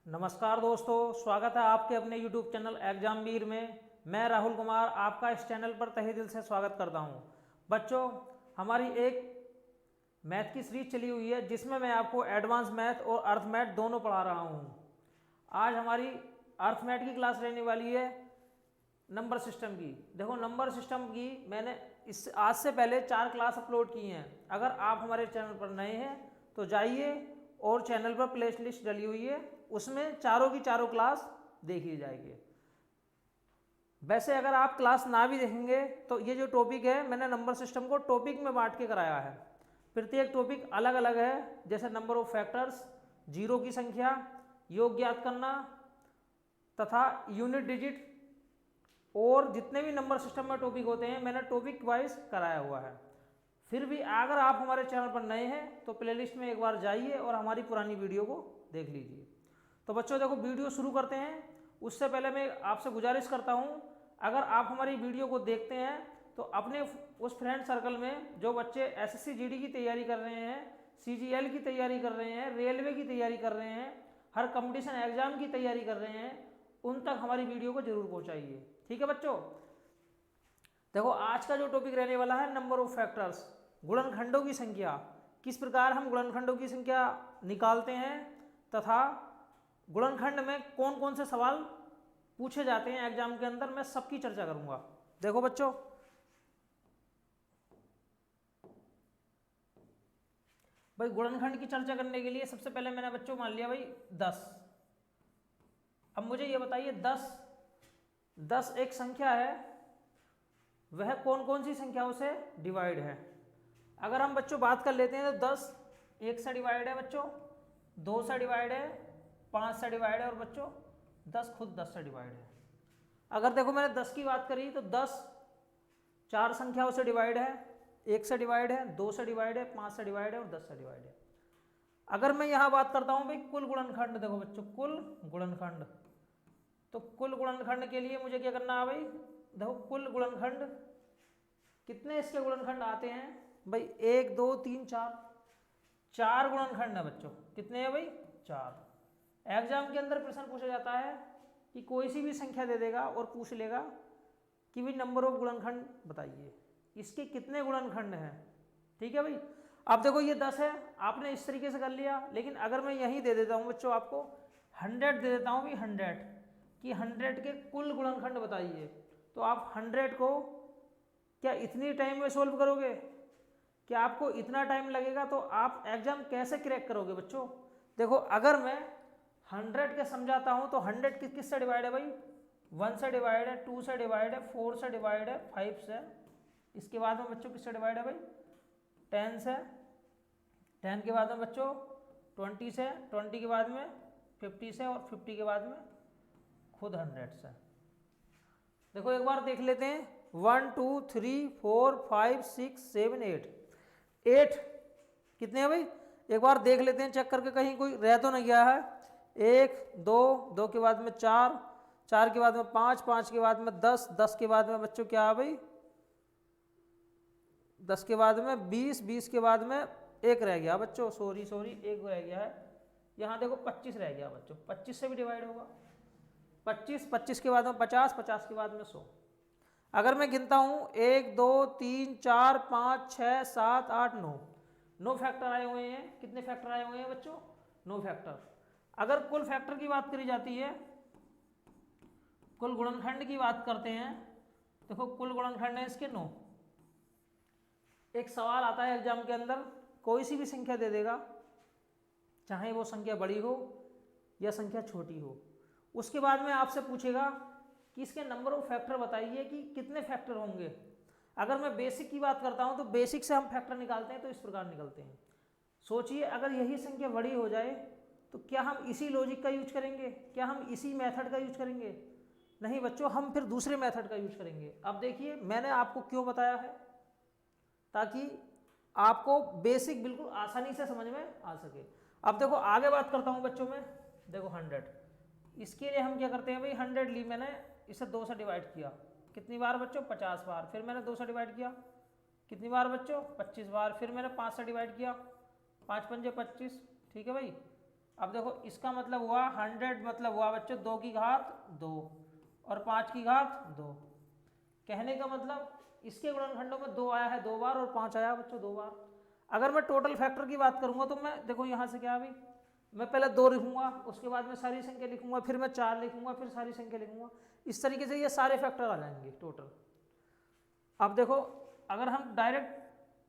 नमस्कार दोस्तों, स्वागत है आपके अपने YouTube चैनल एग्जाम वीर में। मैं राहुल कुमार आपका इस चैनल पर तहे दिल से स्वागत करता हूं। बच्चों, हमारी एक मैथ की सीरीज चली हुई है जिसमें मैं आपको एडवांस मैथ और अर्थ मैथ दोनों पढ़ा रहा हूं। आज हमारी अर्थ मैथ की क्लास रहने वाली है नंबर सिस्टम की। देखो, नंबर सिस्टम की मैंने आज से पहले 4 क्लास अपलोड की हैं। अगर आप हमारे चैनल पर नए हैं तो जाइए और चैनल पर प्ले लिस्ट डली हुई है, उसमें चारों की चारों क्लास देखी जाएगी। वैसे अगर आप क्लास ना भी देखेंगे तो ये जो टॉपिक है, मैंने नंबर सिस्टम को टॉपिक में बांट के कराया है। प्रत्येक टॉपिक अलग अलग है, जैसे नंबर ऑफ फैक्टर्स, जीरो की संख्या, योग ज्ञात करना तथा यूनिट डिजिट, और जितने भी नंबर सिस्टम में टॉपिक होते हैं मैंने टॉपिक वाइज कराया हुआ है। फिर भी अगर आप हमारे चैनल पर नए हैं तो प्लेलिस्ट में एक बार जाइए और हमारी पुरानी वीडियो को देख लीजिए। तो बच्चों देखो, वीडियो शुरू करते हैं। उससे पहले मैं आपसे गुजारिश करता हूं, अगर आप हमारी वीडियो को देखते हैं तो अपने उस फ्रेंड सर्कल में जो बच्चे एसएससी जीडी की तैयारी कर रहे हैं, सीजीएल की तैयारी कर रहे हैं, रेलवे की तैयारी कर रहे हैं, हर कंपटीशन एग्जाम की तैयारी कर रहे हैं, उन तक हमारी वीडियो को जरूर पहुंचाइए। ठीक है बच्चों, देखो आज का जो टॉपिक रहने वाला है नंबर ऑफ फैक्टर्स, गुणनखंडों की संख्या। किस प्रकार हम गुणनखंडों की संख्या निकालते हैं तथा गुणनखंड में कौन कौन से सवाल पूछे जाते हैं एग्जाम के अंदर, मैं सबकी चर्चा करूंगा। देखो बच्चों, भाई गुणनखंड की चर्चा करने के लिए सबसे पहले मैंने बच्चों मान लिया भाई 10। अब मुझे ये बताइए 10 एक संख्या है, वह कौन कौन सी संख्याओं से डिवाइड है। अगर हम बच्चों बात कर लेते हैं तो 10 1 से डिवाइड है बच्चों, 2 से डिवाइड है, 5 से डिवाइड है, और बच्चों 10 खुद 10 से डिवाइड है। अगर देखो मैंने 10 की बात करी तो 10 4 संख्याओं से डिवाइड है, 1 से डिवाइड है, 2 से डिवाइड है, 5 से डिवाइड है और 10 से डिवाइड है। अगर मैं यहां बात करता हूं भाई कुल गुणनखंड, देखो बच्चों कुल गुणनखंड, तो कुल गुणनखंड के लिए मुझे क्या करना है भाई, देखो कुल गुणनखंड कितने इसके गुणनखंड आते हैं भाई, 1 2 3 4 गुणनखंड है बच्चों। कितने हैं भाई, 4। एग्जाम के अंदर प्रश्न पूछा जाता है कि कोई सी भी संख्या दे देगा और पूछ लेगा कि भाई नंबर ऑफ गुणनखंड बताइए, इसके कितने गुणनखंड हैं। ठीक है भाई, अब देखो ये 10 है, आपने इस तरीके से कर लिया। लेकिन अगर मैं यही दे देता हूं बच्चों, आपको 100 दे देता हूं भाई, 100 कि 100 के कुल गुणनखंड बताइए, तो आप 100 को क्या इतनी टाइम में सोल्व करोगे? क्या आपको इतना टाइम लगेगा? तो आप एग्जाम कैसे क्रैक करोगे बच्चों? देखो, अगर मैं 100 के समझाता हूं तो 100 किससे डिवाइड है भाई, 1 से डिवाइड है, 2 से डिवाइड है, 4 से डिवाइड है, 5 से, इसके बाद में बच्चों किससे डिवाइड है भाई, 10 से, 10 के बाद में बच्चों 20 से, 20 के बाद में 50 से, और 50 के बाद में खुद 100 से। देखो एक बार देख लेते हैं, 1 2 3 4 5 6 7 8 कितने हैं भाई, एक बार देख लेते हैं चेक करके, कहीं कोई रह तो नहीं गया है। 1 2 2 के बाद में 4, 4 के बाद में 5, 5 के बाद में 10, 10 के बाद में बच्चों क्या है भाई, 10 के बाद में 20, 20 के बाद में एक रह गया बच्चों, सॉरी एक रह गया है, यहाँ देखो 25 रह गया बच्चों, 25 से भी डिवाइड होगा 25, 25 के बाद में 50, 50 के बाद में 100। अगर मैं गिनता हूं 1 2 3 4 5 6 7 8 9 फैक्टर आए हुए हैं। कितने फैक्टर आए हुए हैं बच्चों, 9 फैक्टर। अगर कुल फैक्टर की बात करी जाती है, कुल गुणनखंड की बात करते हैं, देखो कुल गुणनखंड है इसके 9। एक सवाल आता है एग्जाम के अंदर, कोई सी भी संख्या दे देगा, चाहे वो संख्या बड़ी हो या संख्या छोटी हो, उसके बाद में आपसे पूछेगा कि इसके नंबर ऑफ फैक्टर बताइए कि कितने फैक्टर होंगे। अगर मैं बेसिक की बात करता हूं तो बेसिक से हम फैक्टर निकालते हैं तो इस प्रकार निकलते हैं। सोचिए अगर यही संख्या बड़ी हो जाए तो क्या हम इसी लॉजिक का यूज करेंगे, क्या हम इसी मेथड का यूज करेंगे? नहीं बच्चों, हम फिर दूसरे मेथड का यूज करेंगे। अब देखिए मैंने आपको क्यों बताया है, ताकि आपको बेसिक बिल्कुल आसानी से समझ में आ सके। अब देखो आगे बात करता हूं बच्चों में, देखो 100, इसके लिए हम क्या करते हैं भाई, 100 ली मैंने, इसे 2 से डिवाइड किया, कितनी बार बच्चों, 50 बार। फिर मैंने 2 से डिवाइड किया, कितनी बार बच्चों, 25 बार। फिर मैंने 5 से डिवाइड किया, 5 पंजे 25, ठीक है भाई। अब देखो इसका मतलब हुआ 100, मतलब हुआ बच्चों 2 की घात 2 और 5 की घात 2। कहने का मतलब इसके गुणनखंडों में 2 आया है 2 बार और 5 आया बच्चों 2 बार। अगर मैं टोटल फैक्टर की बात करूंगा तो मैं देखो यहाँ से क्या, अभी मैं पहले 2 लिखूंगा, उसके बाद में सारी संख्या लिखूंगा, फिर मैं 4 लिखूंगा, फिर सारी संख्या लिखूंगा। इस तरीके से ये सारे फैक्टर आ जाएंगे टोटल। अब देखो अगर हम डायरेक्ट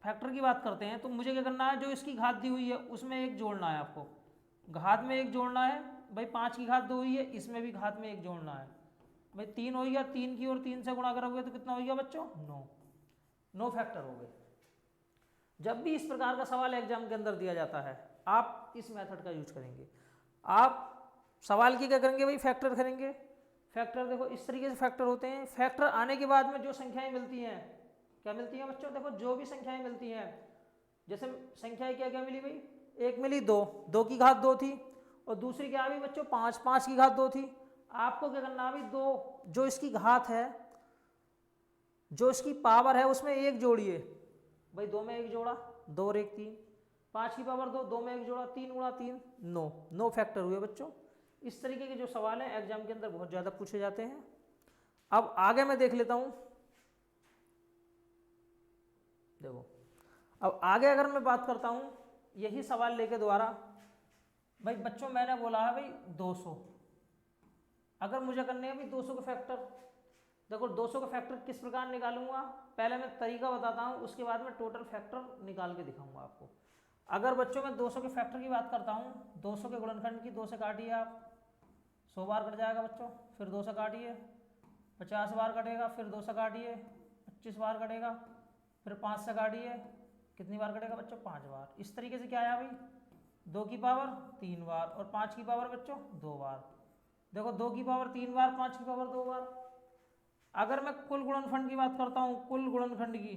फैक्टर की बात करते हैं तो मुझे क्या करना है, जो इसकी घात दी हुई है उसमें 1 जोड़ना है आपको, घात में 1 जोड़ना है। भाई 5 की घात 2 हुई है, इसमें भी घात में 1 जोड़ना है। भाई 3 हो गया, 3 की और 3 से गुणा करोगे तो कितना हो गया बच्चों, 9 फैक्टर हो गए। जब भी इस प्रकार का सवाल एग्जाम के अंदर दिया जाता है आप इस मेथड का यूज करेंगे। आप सवाल की क्या करेंगे भाई, फैक्टर करेंगे। फैक्टर देखो इस तरीके से फैक्टर होते हैं। फैक्टर आने के बाद में जो संख्याएं मिलती हैं, क्या मिलती हैं बच्चों, देखो जो भी संख्याएं मिलती हैं, जैसे संख्याएं क्या क्या मिली भाई, एक मिली 2, 2 की घात 2 थी, और दूसरी क्या हुई बच्चों 5, 5 की घात 2 थी। आपको क्या करना है, 2 जो इसकी घात है, जो इसकी पावर है उसमें 1 जोड़िए। भाई 2 में 1 जोड़ा, 2 और 1 3, 5 की पावर 2, 2 में 1 जोड़ा, 3 गुणा 3 9 फैक्टर हुए बच्चों। इस तरीके के जो सवाल हैं एग्जाम के अंदर बहुत ज़्यादा पूछे जाते हैं। अब आगे मैं देख लेता हूँ, देखो अब आगे अगर मैं बात करता हूँ यही सवाल लेके दोबारा। भाई बच्चों मैंने बोला है भाई 200, अगर मुझे करने हैं भाई 200 के फैक्टर। देखो 200 का फैक्टर किस प्रकार निकालूंगा, पहले मैं तरीका बताता हूँ, उसके बाद में टोटल फैक्टर निकाल के दिखाऊंगा आपको। अगर बच्चों मैं 200 के फैक्टर की बात करता हूँ, 200 के गुणनखंड की 2 से काटिए आप, 100 बार कट जाएगा बच्चों, फिर 2 से काटिए 50 बार कटेगा, फिर 2 से काटिए 25 बार कटेगा, फिर 5 से काटिए कितनी बार कटेगा बच्चों, 5 बार। इस तरीके से क्या आया भाई, 2 की पावर 3 बार और 5 की पावर बच्चों 2 बार। देखो 2 की पावर 3 बार, 5 की पावर 2 बार। अगर मैं कुल गुणनखंड की बात करता हूँ, कुल गुणनखंड की,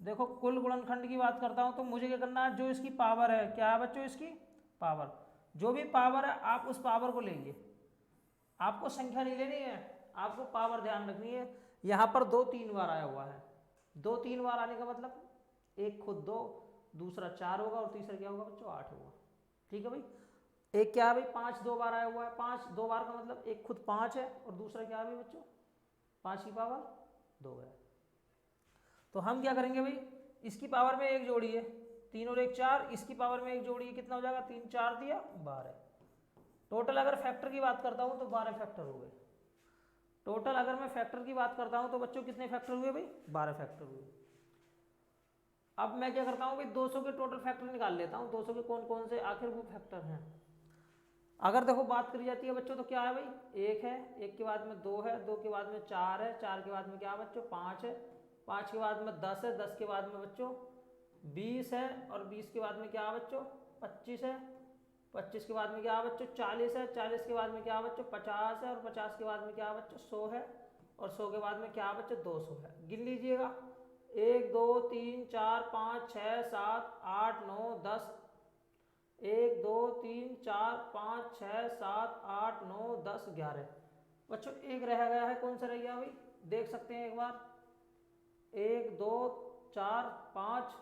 देखो कुल गुणनखंड की बात करता हूँ तो मुझे क्या करना है, जो इसकी पावर है, क्या है बच्चों इसकी पावर, जो भी पावर है आप उस पावर को लेंगे, आपको संख्या नहीं लेनी है, आपको पावर ध्यान रखनी है। यहाँ पर 2 3 बार आया हुआ है, 2 3 बार आने का मतलब एक खुद 2, दूसरा 4 होगा और तीसरा क्या होगा बच्चों 8 होगा। ठीक है भाई, एक क्या है भाई 5 2 बार आया हुआ है, 5 2 बार का मतलब एक खुद 5 है और दूसरा क्या है भाई बच्चों 5 की पावर 2 है। तो हम क्या करेंगे भाई, इसकी पावर में 1 जोड़िए, 3 और 1 4, इसकी पावर में 1 जोड़िए, कितना हो जाएगा 3 4 दिया 12। टोटल अगर फैक्टर की बात करता हूँ तो 12 फैक्टर हो गए। टोटल अगर मैं फैक्टर की बात करता हूँ तो बच्चों कितने फैक्टर हुए भाई, 12 फैक्टर हुए। अब मैं क्या करता हूँ भाई 200 के टोटल फैक्टर निकाल लेता हूँ, 200 के कौन कौन से आखिर वो फैक्टर हैं। अगर देखो बात करी जाती है बच्चों तो क्या है भाई, 1 है, 1 के बाद में 2 है, 2 के बाद में 4 है, 4 के बाद में क्या है बच्चों 5 है, 5 के बाद में 10 है, 10 के बाद में बच्चों 20 है, और 20 के बाद में क्या है बच्चों 25 है, 25 के बाद में क्या है बच्चों 40 है, 40 के बाद में क्या है बच्चों 50 है, और 50 के बाद में क्या है बच्चों 100 है, और 100 के बाद में क्या है बच्चों 200 है। गिन लीजिएगा 1 2 3 4 5 6 7 8 9 10, 1 2 3 4 5 6 7 8 9 10 11 बच्चों, एक रह गया है, कौन सा रह गया भाई, देख सकते हैं एक बार, 1 2 4 5,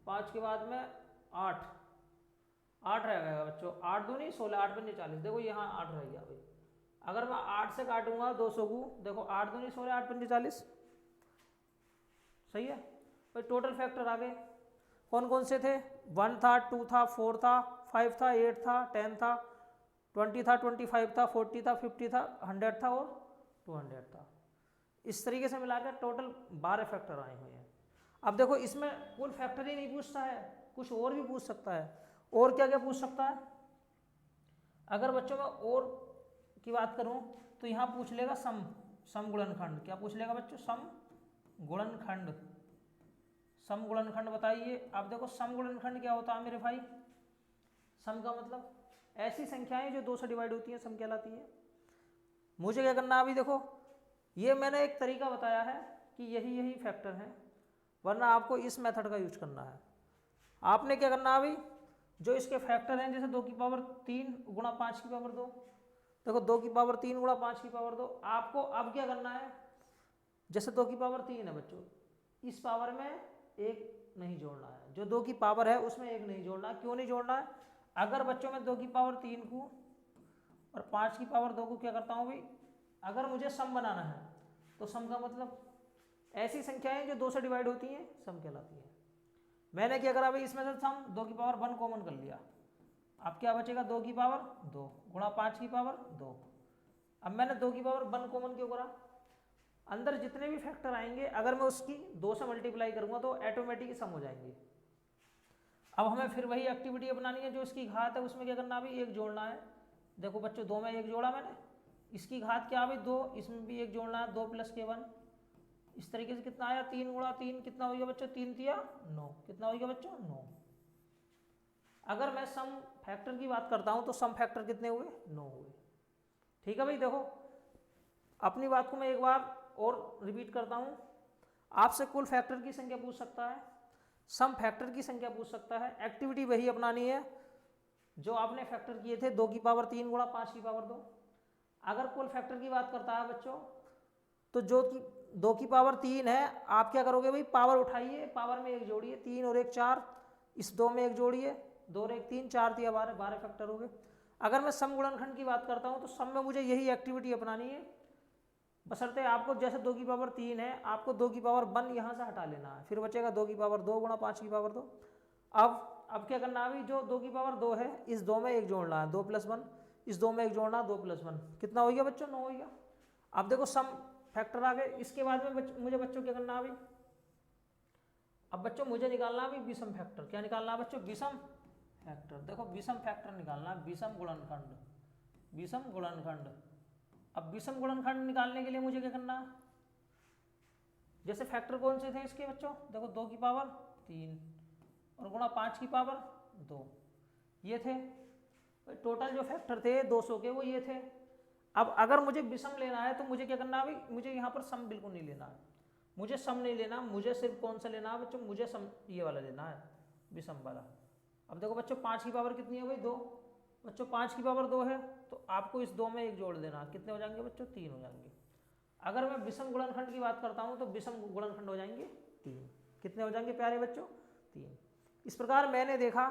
5 के बाद में 8, 8 रह गया बच्चों, 8 दूनी 16, 8 पंजे 40, देखो यहाँ 8 रह गया भाई। अगर मैं 8 से काटूंगा 200 को, देखो 8 दूनी 16, 8 पंजे 40, सही है भाई। टोटल फैक्टर आ गए, कौन कौन से थे, 1 था, 2 था, 4 था, 5 था, 8 था, 10 था, 20 था, 25 था, 40 था, 50 था, 100 था और 200 था। इस तरीके से मिलाकर टोटल 12 फैक्टर आए हुए हैं। अब देखो इसमें कुल फैक्टर ही नहीं पूछता है, कुछ और भी पूछ सकता है। और क्या क्या पूछ सकता है, अगर बच्चों में और की बात करूं तो यहाँ पूछ लेगा सम गुणनखंड। क्या पूछ लेगा बच्चों, सम गुणनखंड। सम गुणनखंड बताइए। अब देखो सम गुणनखंड क्या होता है मेरे भाई, सम का मतलब ऐसी संख्याएं जो 2 से डिवाइड होती हैं सम कहलाती है। मुझे क्या करना है, अभी देखो ये मैंने एक तरीका बताया है कि यही यही फैक्टर हैं, वरना आपको इस मेथड का यूज करना है। आपने क्या करना है अभी, जो इसके फैक्टर हैं, जैसे 2 की पावर 3 गुणा 5 की पावर 2, देखो 2 की पावर 3 गुणा 5 की पावर 2, आपको अब क्या करना है, जैसे 2 की पावर 3 है बच्चों, इस पावर में 1 नहीं जोड़ना है, जो 2 की पावर है उसमें 1 नहीं जोड़ना है। क्यों नहीं जोड़ना है, अगर बच्चों में 2 की पावर 3 को और 5 की पावर 2 को क्या करता हूँ भाई, अगर मुझे सम बनाना है तो सम का मतलब ऐसी संख्याएं जो 2 से डिवाइड होती हैं सम कहलाती है। मैंने क्या करा भाई, इसमें से सम 2 की पावर 1 कॉमन कर लिया, अब क्या बचेगा 2 की पावर 2 गुणा 5 की पावर 2। अब मैंने 2 की पावर 1 कॉमन क्यों करा, अंदर जितने भी फैक्टर आएंगे अगर मैं उसकी 2 से मल्टीप्लाई करूंगा तो ऑटोमेटिक सम हो जाएंगे। अब हमें फिर वही एक्टिविटी अपनानी है, जो इसकी घात है उसमें क्या करना है, एक जोड़ना है। देखो बच्चों 2 में 1 जोड़ा मैंने, इसकी घात क्या है 2, इसमें भी 1 जोड़ना है, 2 + k1। इस तरीके से कितना आया 3 गुणा 3 कितना हो गया बच्चों, 3 तिया 9, कितना हो गया बच्चों 9। अगर मैं सम फैक्टर की बात करता हूं तो सम फैक्टर कितने हुए 9 हुए। ठीक है भाई, देखो अपनी बात को मैं एक बार और रिपीट करता हूं, आपसे कुल फैक्टर की संख्या पूछ सकता है, सम फैक्टर की संख्या पूछ सकता है, एक्टिविटी वही अपनानी है जो आपने फैक्टर किए थे 2 की पावर 3 गुणा 5 की पावर 2। अगर कुल फैक्टर की बात करता है बच्चों तो जो कि 2 की पावर 3 है, आप क्या करोगे भाई, पावर उठाइए, पावर में 1 जोड़िए, 3 और 1 4, इस 2 में 1 जोड़िए, 2 और 1 3, 4 तिया 12, 12 फैक्टर हो गए। अगर मैं सम गुणनखंड की बात करता हूं तो सम में मुझे यही एक्टिविटी अपनानी है, बशर्ते आपको जैसे 2 की पावर 3 है, आपको 2 की पावर 1 यहाँ से हटा लेना है, फिर बचेगा 2 की पावर 2 गुणा 5 की पावर 2। अब क्या करना है अभी, जो 2 की पावर 2 है इस 2 में 1 जोड़ना है, 2 + 1, इस 2 में 1 जोड़ना है, 2 + 1, कितना हो गया बच्चों 9 हो गया। अब देखो सम फैक्टर आ गए, इसके बाद में मुझे बच्चों क्या करना है अभी, अब बच्चों मुझे निकालना है अभी विषम फैक्टर। क्या निकालना है बच्चों, विषम फैक्टर। देखो विषम फैक्टर निकालना है, विषम गुणनखंड, विषम गुणनखंड। अब विषम गुणनखंड निकालने के लिए मुझे क्या करना है, जैसे फैक्टर कौन से थे इसके बच्चों, देखो 2 की पावर 3 और गुणा 5 की पावर 2, ये थे टोटल जो फैक्टर थे 200 के, वो ये थे। अब अगर मुझे विषम लेना है तो मुझे क्या करना है भाई, मुझे यहाँ पर सम बिल्कुल नहीं लेना है, मुझे सम नहीं लेना, मुझे सिर्फ कौन सा लेना है बच्चों, मुझे सम ये वाला लेना है, विषम वाला। अब देखो बच्चों 5 की पावर कितनी है भाई 2, बच्चों 5 की पावर 2 है तो आपको इस 2 में 1 जोड़ देना, कितने हो जाएंगे बच्चों 3 हो जाएंगे। अगर मैं विषम गुणनखंड की बात करता हूँ तो विषम गुणनखंड हो जाएंगे 3, कितने हो जाएंगे प्यारे बच्चों 3। इस प्रकार मैंने देखा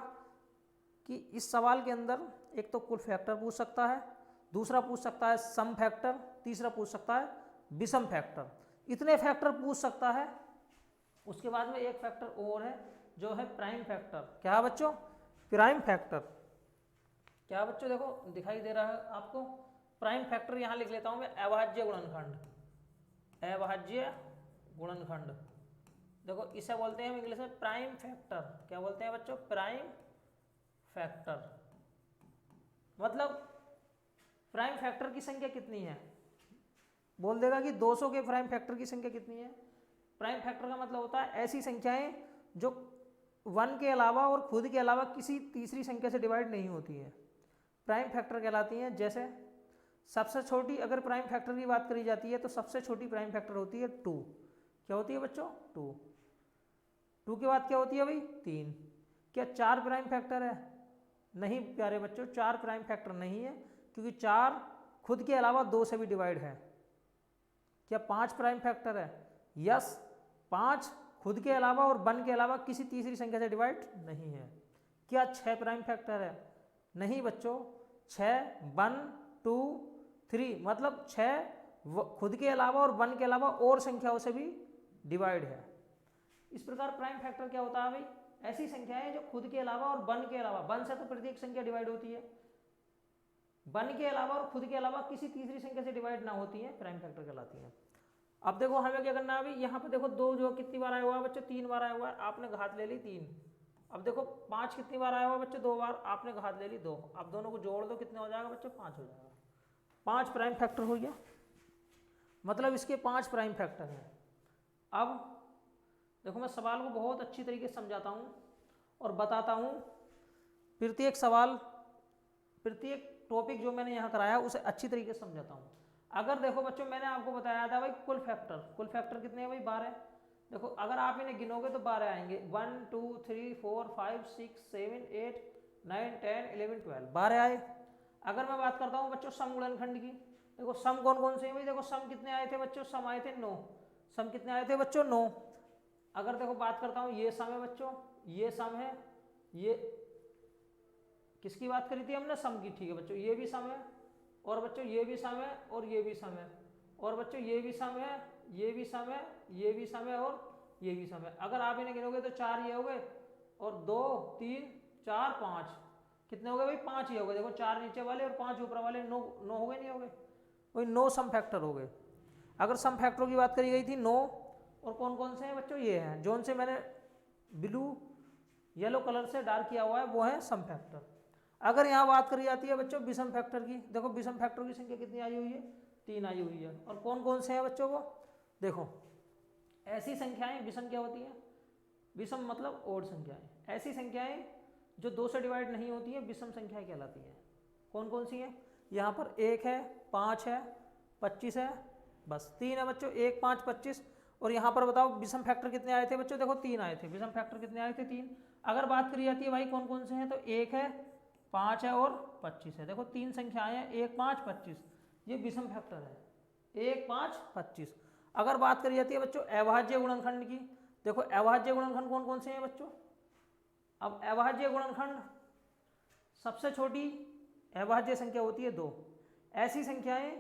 कि इस सवाल के अंदर एक तो कुल फैक्टर पूछ सकता है, दूसरा पूछ सकता है सम फैक्टर, तीसरा पूछ सकता है विषम फैक्टर, इतने फैक्टर पूछ सकता है। उसके बाद में एक फैक्टर और है जो है प्राइम फैक्टर। क्या है बच्चों, प्राइम फैक्टर। क्या बच्चों देखो दिखाई दे रहा है आपको, प्राइम फैक्टर यहां लिख लेता हूं मैं, अभाज्य गुणनखंड, अभाज्य गुणनखंड। देखो इसे बोलते हैं इंग्लिश में प्राइम फैक्टर। क्या बोलते हैं बच्चों, प्राइम फैक्टर। मतलब प्राइम फैक्टर की संख्या कितनी है, बोल देगा कि 200 के प्राइम फैक्टर की संख्या कितनी है। प्राइम फैक्टर का मतलब होता है ऐसी संख्याएं जो 1 के अलावा और खुद के अलावा किसी तीसरी संख्या से डिवाइड नहीं होती है, प्राइम फैक्टर कहलाती हैं। जैसे सबसे छोटी अगर प्राइम फैक्टर की बात करी जाती है तो सबसे छोटी प्राइम फैक्टर होती है 2। क्या होती है बच्चों 2 के बाद क्या होती है भाई 3। क्या 4 प्राइम फैक्टर है, नहीं प्यारे बच्चों 4 प्राइम फैक्टर नहीं है, क्योंकि 4 खुद के अलावा 2 से भी डिवाइड है। क्या 5 प्राइम फैक्टर है, यस 5 खुद के अलावा और 1 के अलावा किसी तीसरी संख्या से डिवाइड नहीं है। क्या 6 प्राइम फैक्टर है, नहीं बच्चों 6 1 2 3, मतलब 6 खुद के अलावा और 1 के अलावा और संख्याओं से भी डिवाइड है। इस प्रकार प्राइम फैक्टर क्या होता है भाई, ऐसी संख्याएं जो खुद के अलावा और 1 के अलावा, 1 से तो प्रत्येक संख्या डिवाइड होती है, 1 के अलावा और खुद के अलावा किसी तीसरी संख्या से डिवाइड ना होती है, प्राइम फैक्टर कहलाती है। अब देखो हमें क्या करना है अभी, यहाँ पे देखो 2 जो कितनी बार आया हुआ है बच्चों 3 बार आया हुआ है, आपने घात ले ली 3। अब देखो 5 कितनी बार आया हुआ है बच्चों 2 बार, आपने घात ले ली 2। अब दोनों को जोड़ दो कितने हो जाएगा बच्चों 5 हो जाएगा, 5 प्राइम फैक्टर हो गया, मतलब इसके 5 प्राइम फैक्टर हैं। अब देखो मैं सवाल को बहुत अच्छी तरीके से समझाता हूँ और बताता हूँ, प्रत्येक सवाल प्रत्येक टॉपिक जो मैंने यहाँ कराया उसे अच्छी तरीके से समझाता हूँ। अगर देखो बच्चों मैंने आपको बताया था भाई कुल फैक्टर कितने हैं भाई 12। देखो अगर आप इन्हें गिनोगे तो 12 आएंगे, 1 2 3 4 5 6 7 8 9 10 11 12, 12 आए। अगर मैं बात करता हूँ बच्चों सम गुणनखंड की, देखो सम कौन कौन से हैं भाई, देखो सम कितने आए थे बच्चों, सम आए थे 9, सम कितने आए थे बच्चों 9। अगर देखो बात करता हूँ ये सम है बच्चों, ये सम है, ये किसकी बात करी थी हमने? सम की। ठीक है बच्चों, ये भी सम है, और बच्चों ये भी सम है, और ये भी सम है, और बच्चों ये भी सम है, ये भी सम है, ये भी सम है, और ये भी सम है। अगर आप इन्हें गिनोगे तो 4 ये हो गए, और 2 3 4 5, कितने हो गए भाई? 5 ही हो गए। देखो 4 नीचे वाले और 5 ऊपर वाले, 9 9 हो गए, नहीं हो गए? वही 9 सम फैक्टर हो गए। अगर सम फैक्टरों की बात करी गई थी 9, और कौन कौन से हैं बच्चों? ये हैं, जो उनसे मैंने ब्लू येलो कलर से डार्क किया हुआ है, वो है सम फैक्टर। अगर यहाँ बात करी जाती है बच्चों विषम फैक्टर की, देखो विषम फैक्टर की संख्या कितनी आई हुई है? 3 आई हुई है। और कौन कौन से हैं बच्चों? वो देखो, ऐसी संख्याएं विषम क्या होती हैं? विषम मतलब ओड संख्याएं। ऐसी संख्याएं जो 2 से डिवाइड नहीं होती हैं विषम संख्याएं कहलाती हैं। कौन कौन सी हैं? यहाँ पर 1 है, 5 है, 25 है, बस 3 है बच्चों, 1 5 25। और यहाँ पर बताओ विषम फैक्टर कितने आए थे बच्चों? देखो 3 आए थे। विषम फैक्टर कितने आए थे? 3। अगर बात करी जाती है भाई कौन कौन से हैं, तो 1 है, 5 है और 25 है। देखो 3 संख्याएं हैं, 1 5 25, ये विषम फैक्टर है, 1 5 25। अगर बात करी जाती है बच्चों अभाज्य गुणनखंड की, देखो अभाज्य गुणनखंड कौन कौन से हैं बच्चों? अब अभाज्य गुणनखंड सबसे छोटी अभाज्य संख्या होती है 2। ऐसी संख्याएं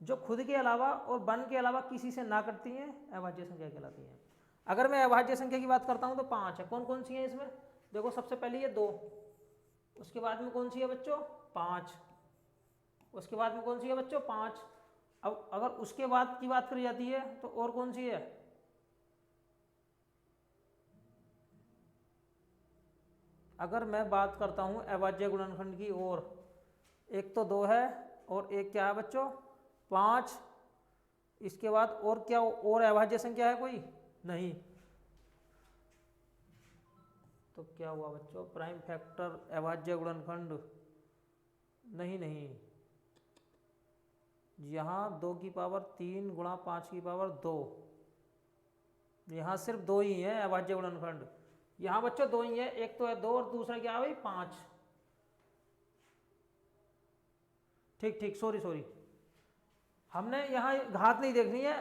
जो खुद के अलावा और वन के अलावा किसी से ना कटती हैं अभाज्य संख्या कहलाती हैं। अगर मैं अभाज्य संख्या की बात करता हूं तो 5 है। कौन कौन सी है इसमें? देखो सबसे पहले ये 2, उसके बाद में कौन सी है बच्चों? 5, उसके बाद में कौन सी है बच्चों? 5। अब अगर उसके बाद की बात करी जाती है तो और कौन सी है? अगर मैं बात करता हूं अभाज्य गुणनखंड की, और एक तो 2 है, और एक क्या है बच्चों? 5। इसके बाद और क्या? और अभाज्य संख्या है कोई? नहीं। तो क्या हुआ बच्चों? प्राइम फैक्टर अभाज्य गुणनखंड नहीं, नहीं, यहाँ 2 की पावर 3 गुणा 5 की पावर 2, यहाँ सिर्फ 2 ही है अभाज्य गुणनखंड। यहाँ बच्चों 2 ही है, एक तो है 2 और दूसरा क्या है भाई? 5। ठीक ठीक, सॉरी, हमने यहाँ घात नहीं देखनी है।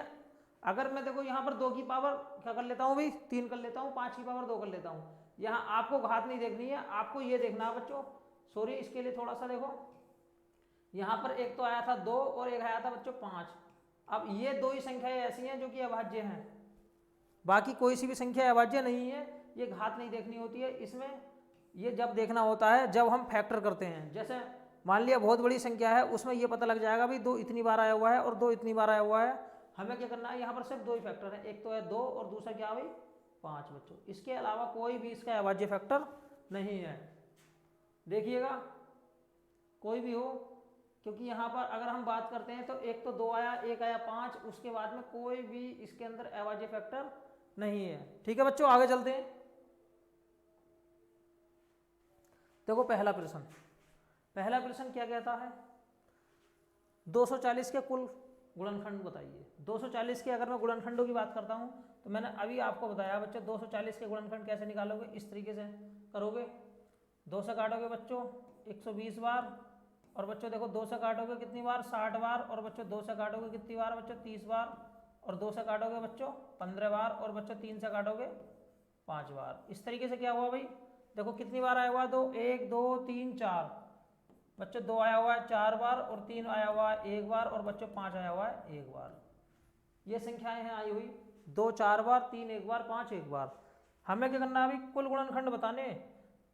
अगर मैं देखो यहाँ पर 2 की पावर क्या कर लेता हूँ भाई? 3 कर लेता हूँ, 5 की पावर 2 कर लेता हूँ। यहाँ आपको घात नहीं देखनी है, आपको ये देखना है बच्चों, सॉरी इसके लिए थोड़ा सा देखो, यहाँ पर एक तो आया था 2 और एक आया था बच्चों 5। अब ये 2 ही संख्याएं ऐसी हैं जो कि अभाज्य हैं, बाकी कोई सी भी संख्या अभाज्य नहीं है। ये घात नहीं देखनी होती है इसमें, ये जब देखना होता है जब हम फैक्टर करते हैं। जैसे मान लिया बहुत बड़ी संख्या है, उसमें ये पता लग जाएगा भाई 2 इतनी बार आया हुआ है और 2 इतनी बार आया हुआ है। हमें क्या करना है? यहाँ पर सिर्फ 2 ही फैक्टर है, एक तो है 2 और दूसरा क्या भाई? 5 बच्चों। इसके अलावा कोई भी इसका अभाज्य फैक्टर नहीं है, देखिएगा कोई भी हो, क्योंकि यहाँ पर अगर हम बात करते हैं तो एक तो 2 आया, एक आया 5, उसके बाद में कोई भी इसके अंदर अभाज्य फैक्टर नहीं है। ठीक है बच्चों, आगे चलते हैं। देखो पहला प्रश्न क्या कहता है? 240 के कुल गुणनखंड बताइए। 240 के अगर मैं गुणनखंडों की बात करता हूं तो मैंने अभी आपको बताया बच्चों 240 के गुणनखंड कैसे निकालोगे, इस तरीके से करोगे। 2 से काटोगे बच्चों 120 बार, और बच्चों देखो 2 से काटोगे कितनी बार? 60 बार, और बच्चों 2 से काटोगे कितनी बार बच्चों? 30 बार, और 2 से काटोगे बच्चों 15 बार, और बच्चों 3 से काटोगे 5 बार। इस तरीके से क्या हुआ भाई? देखो कितनी बार आया हुआ? 2 1 2 3 4 बच्चों, 2 आया हुआ है 4 बार, और 3 आया हुआ है 1 बार, और बच्चों 5 आया हुआ है 1 बार। ये संख्याएं हैं आई हुई, 2 4 बार, 3 1 बार, 5 1 बार। हमें क्या करना है अभी? कुल गुणनखंड बताने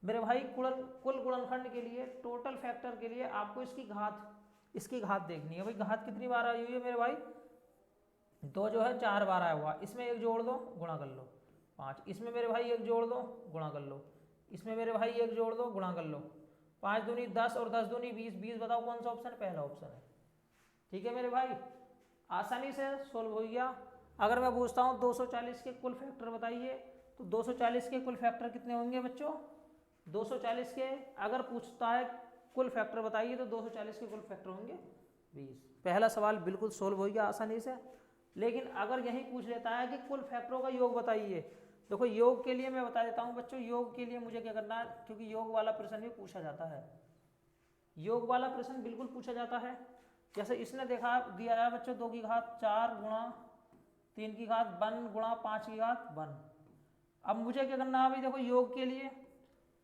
मेरे भाई। कुल गुणनखंड के लिए, टोटल फैक्टर के लिए आपको इसकी घात देखनी है भाई। घात कितनी बार आई हुई है मेरे भाई? 2 जो है 4 बार आया हुआ, इसमें 1 जोड़ दो गुणा कर लो 5, इसमें मेरे भाई 1 जोड़ दो गुणा कर लो, इसमें मेरे भाई 1 जोड़ दो गुणा कर लो। 5 दूनी 10 और 10 दूनी 20, 20 बताओ कौन सा ऑप्शन है? पहला ऑप्शन है। ठीक है मेरे भाई, आसानी से सोल्व हो गया। अगर मैं पूछता हूँ 240 के कुल फैक्टर बताइए, तो 240 के कुल फैक्टर कितने होंगे बच्चों? 240 के अगर पूछता है कुल फैक्टर बताइए तो 240 के कुल फैक्टर होंगे 20। पहला सवाल बिल्कुल सोल्व हो गया आसानी से। लेकिन अगर यही पूछ लेता है कि कुल फैक्टरों का योग बताइए, देखो योग के लिए मैं बता देता हूं बच्चों, योग के लिए मुझे क्या करना है, क्योंकि योग वाला प्रश्न भी पूछा जाता है, योग वाला प्रश्न बिल्कुल पूछा जाता है। जैसे इसने देखा दिया है बच्चों 2 की घात 4 गुणा 3 की घात 1 गुणा 5 की घात 1। अब मुझे क्या करना है अभी? देखो योग के लिए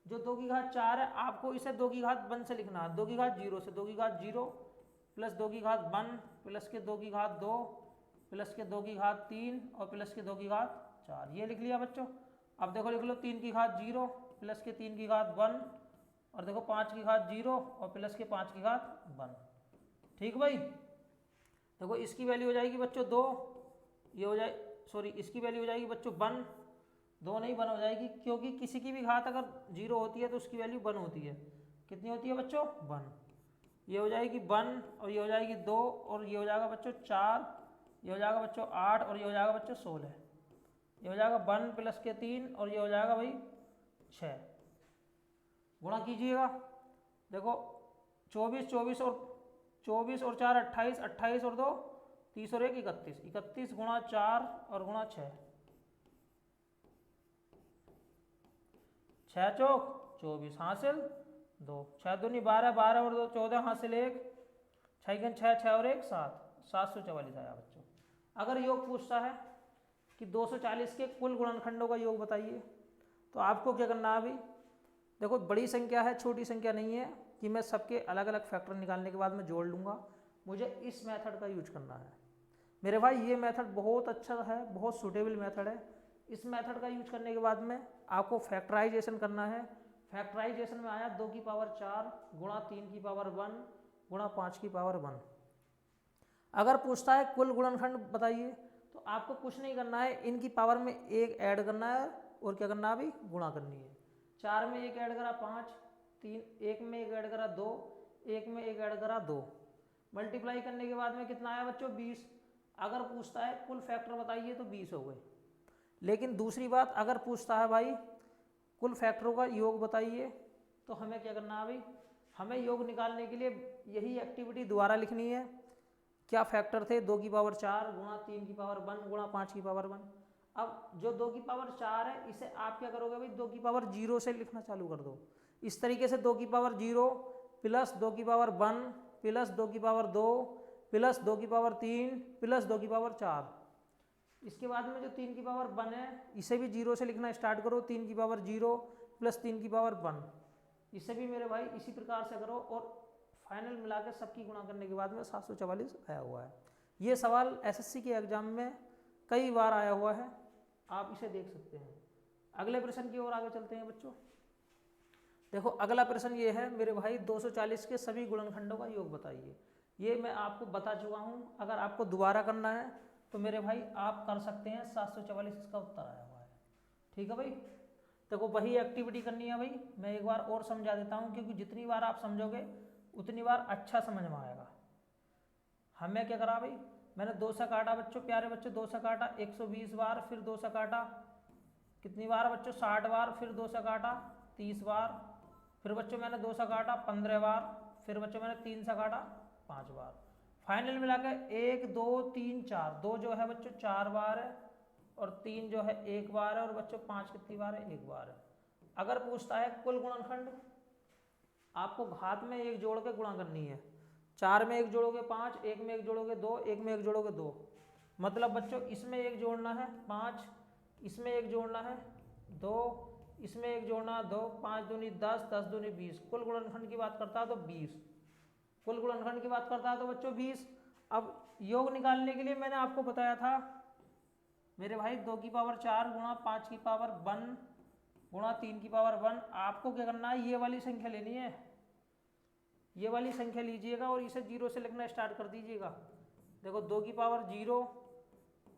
जो 2 की घात 4 है आपको इसे 2 की घात 1 से लिखना है, 2 की घात 0 से, 2 की घात 0 प्लस 2 की घात 1 प्लस के 2 की घात 2 प्लस के 2 की घात 3 और प्लस के 2 की घात 4, ये लिख लिया बच्चों। अब देखो लिख लो 3 की घात 0 प्लस के 3 की घात 1 और देखो 5 की घात 0 और प्लस के 5 की घात 1। ठीक भाई, देखो इसकी वैल्यू हो जाएगी बच्चों 2, ये हो जाए सॉरी इसकी वैल्यू हो जाएगी बच्चों 1, 2 नहीं 1 हो जाएगी, क्योंकि किसी की भी घात अगर 0 होती है तो उसकी वैल्यू 1 होती है। कितनी होती है बच्चों 1, ये हो जाएगी 1 और ये हो जाएगी 2 और ये हो जाएगा बच्चों 4, ये हो जाएगा बच्चों 8 और ये हो जाएगा बच्चों 16, ये हो जाएगा 1 प्लस के 3 और ये हो जाएगा भाई 6। गुणा कीजिएगा, देखो 24 और 4 28, 28 और 2 30 और 1 31, 31 गुणा 4 और गुणा 6, 6 चौक 24 हासिल 2, 6 दूनी 12, 12 और 2 14 हासिल 1, 6 6 और 1 7, 744 आया बच्चों। अगर योग पूछता है कि 240 के कुल गुणनखंडों का योग बताइए, तो आपको क्या करना है अभी, देखो बड़ी संख्या है छोटी संख्या नहीं है कि मैं सबके अलग अलग फैक्टर निकालने के बाद मैं जोड़ लूँगा, मुझे इस मेथड का यूज करना है मेरे भाई। ये मेथड बहुत अच्छा है, बहुत सूटेबल मेथड है। इस मेथड का यूज करने के बाद में आपको फैक्टराइजेशन करना है। फैक्टराइजेशन में आया 2 की पावर 4 गुणा 3 की पावर 1 गुणा 5 की पावर 1। अगर पूछता है कुल गुणनखंड बताइए, तो आपको कुछ नहीं करना है, इनकी पावर में 1 ऐड करना है और क्या करना है अभी गुणा करनी है। 4 में 1 ऐड करा 5, 1 में 1 ऐड करा 2, 1 में 1 ऐड करा 2, मल्टीप्लाई करने के बाद में कितना आया बच्चों 20। अगर पूछता है कुल फैक्टर बताइए तो 20 हो गए। लेकिन दूसरी बात, अगर पूछता है भाई कुल फैक्टरों का योग बताइए, तो हमें क्या करना है भाई, हमें योग निकालने के लिए यही एक्टिविटी दोबारा लिखनी है। क्या फैक्टर थे, 2 की पावर 4 गुणा 3 की पावर 1 गुणा 5 की पावर 1। अब जो 2 की पावर 4 है इसे आप क्या करोगे भाई, 2 की पावर 0 से लिखना चालू कर दो। इस तरीके से 2 की पावर 0 प्लस 2 की पावर 1 प्लस 2 की पावर 2 प्लस 2 की पावर 3 प्लस 2 की पावर 4। इसके बाद में जो 3 की पावर 1 है इसे भी 0 से लिखना स्टार्ट करो, 3 की पावर 0 प्लस 3 की पावर 1, इसे भी मेरे भाई इसी प्रकार से करो और फाइनल मिलाकर सबकी गुणा करने के बाद में 744 आया हुआ है। ये सवाल एसएससी के एग्जाम में कई बार आया हुआ है, आप इसे देख सकते हैं। अगले प्रश्न की ओर आगे चलते हैं बच्चों। देखो अगला प्रश्न ये है मेरे भाई, 240 के सभी गुणनखंडों का योग बताइए। ये मैं आपको बता चुका हूँ, अगर आपको दोबारा करना है तो मेरे भाई आप कर सकते हैं। 744 इसका उत्तर आया हुआ है। ठीक है भाई, देखो वही एक्टिविटी करनी है भाई। मैं एक बार और समझा देता हूँ, क्योंकि जितनी बार आप समझोगे उतनी बार अच्छा समझ में आएगा। हमें क्या करा भाई, मैंने 2 से काटा बच्चों, प्यारे बच्चों 2 से काटा 120 बार, फिर 2 से काटा कितनी बार बच्चों 60 बार, फिर 2 से काटा 30 बार, फिर बच्चों मैंने 2 से काटा 15 बार, फिर बच्चों मैंने 3 से काटा 5 बार। फाइनल मिला के 1 2 3 4, 2 जो है बच्चों 4 बार है और 3 जो है 1 बार है और बच्चों 5 कितनी बार है 1 बार है। अगर पूछता है कुल गुणनखंड, आपको घात में 1 जोड़ के गुणा करनी है। 4 में 1 जोड़ोगे 5, 1 में 1 जोड़ोगे 2, 1 में 1 जोड़ोगे 2, मतलब बच्चों इसमें 1 जोड़ना है 5, इसमें 1 जोड़ना है 2, इसमें 1 जोड़ना है 2, 5 दूनी 10, 10 दूनी 20। कुल गुणनखंड की बात करता है तो 20, कुल गुणनखंड की बात करता है तो बच्चों 20। अब योग निकालने के लिए मैंने आपको बताया था मेरे भाई 2 की पावर 4 गुणा 5 की पावर 1 गुणा 3 की पावर 1। आपको क्या करना है, ये वाली संख्या लेनी है, ये वाली संख्या लीजिएगा और इसे 0 से लिखना स्टार्ट कर दीजिएगा। देखो 2 की पावर 0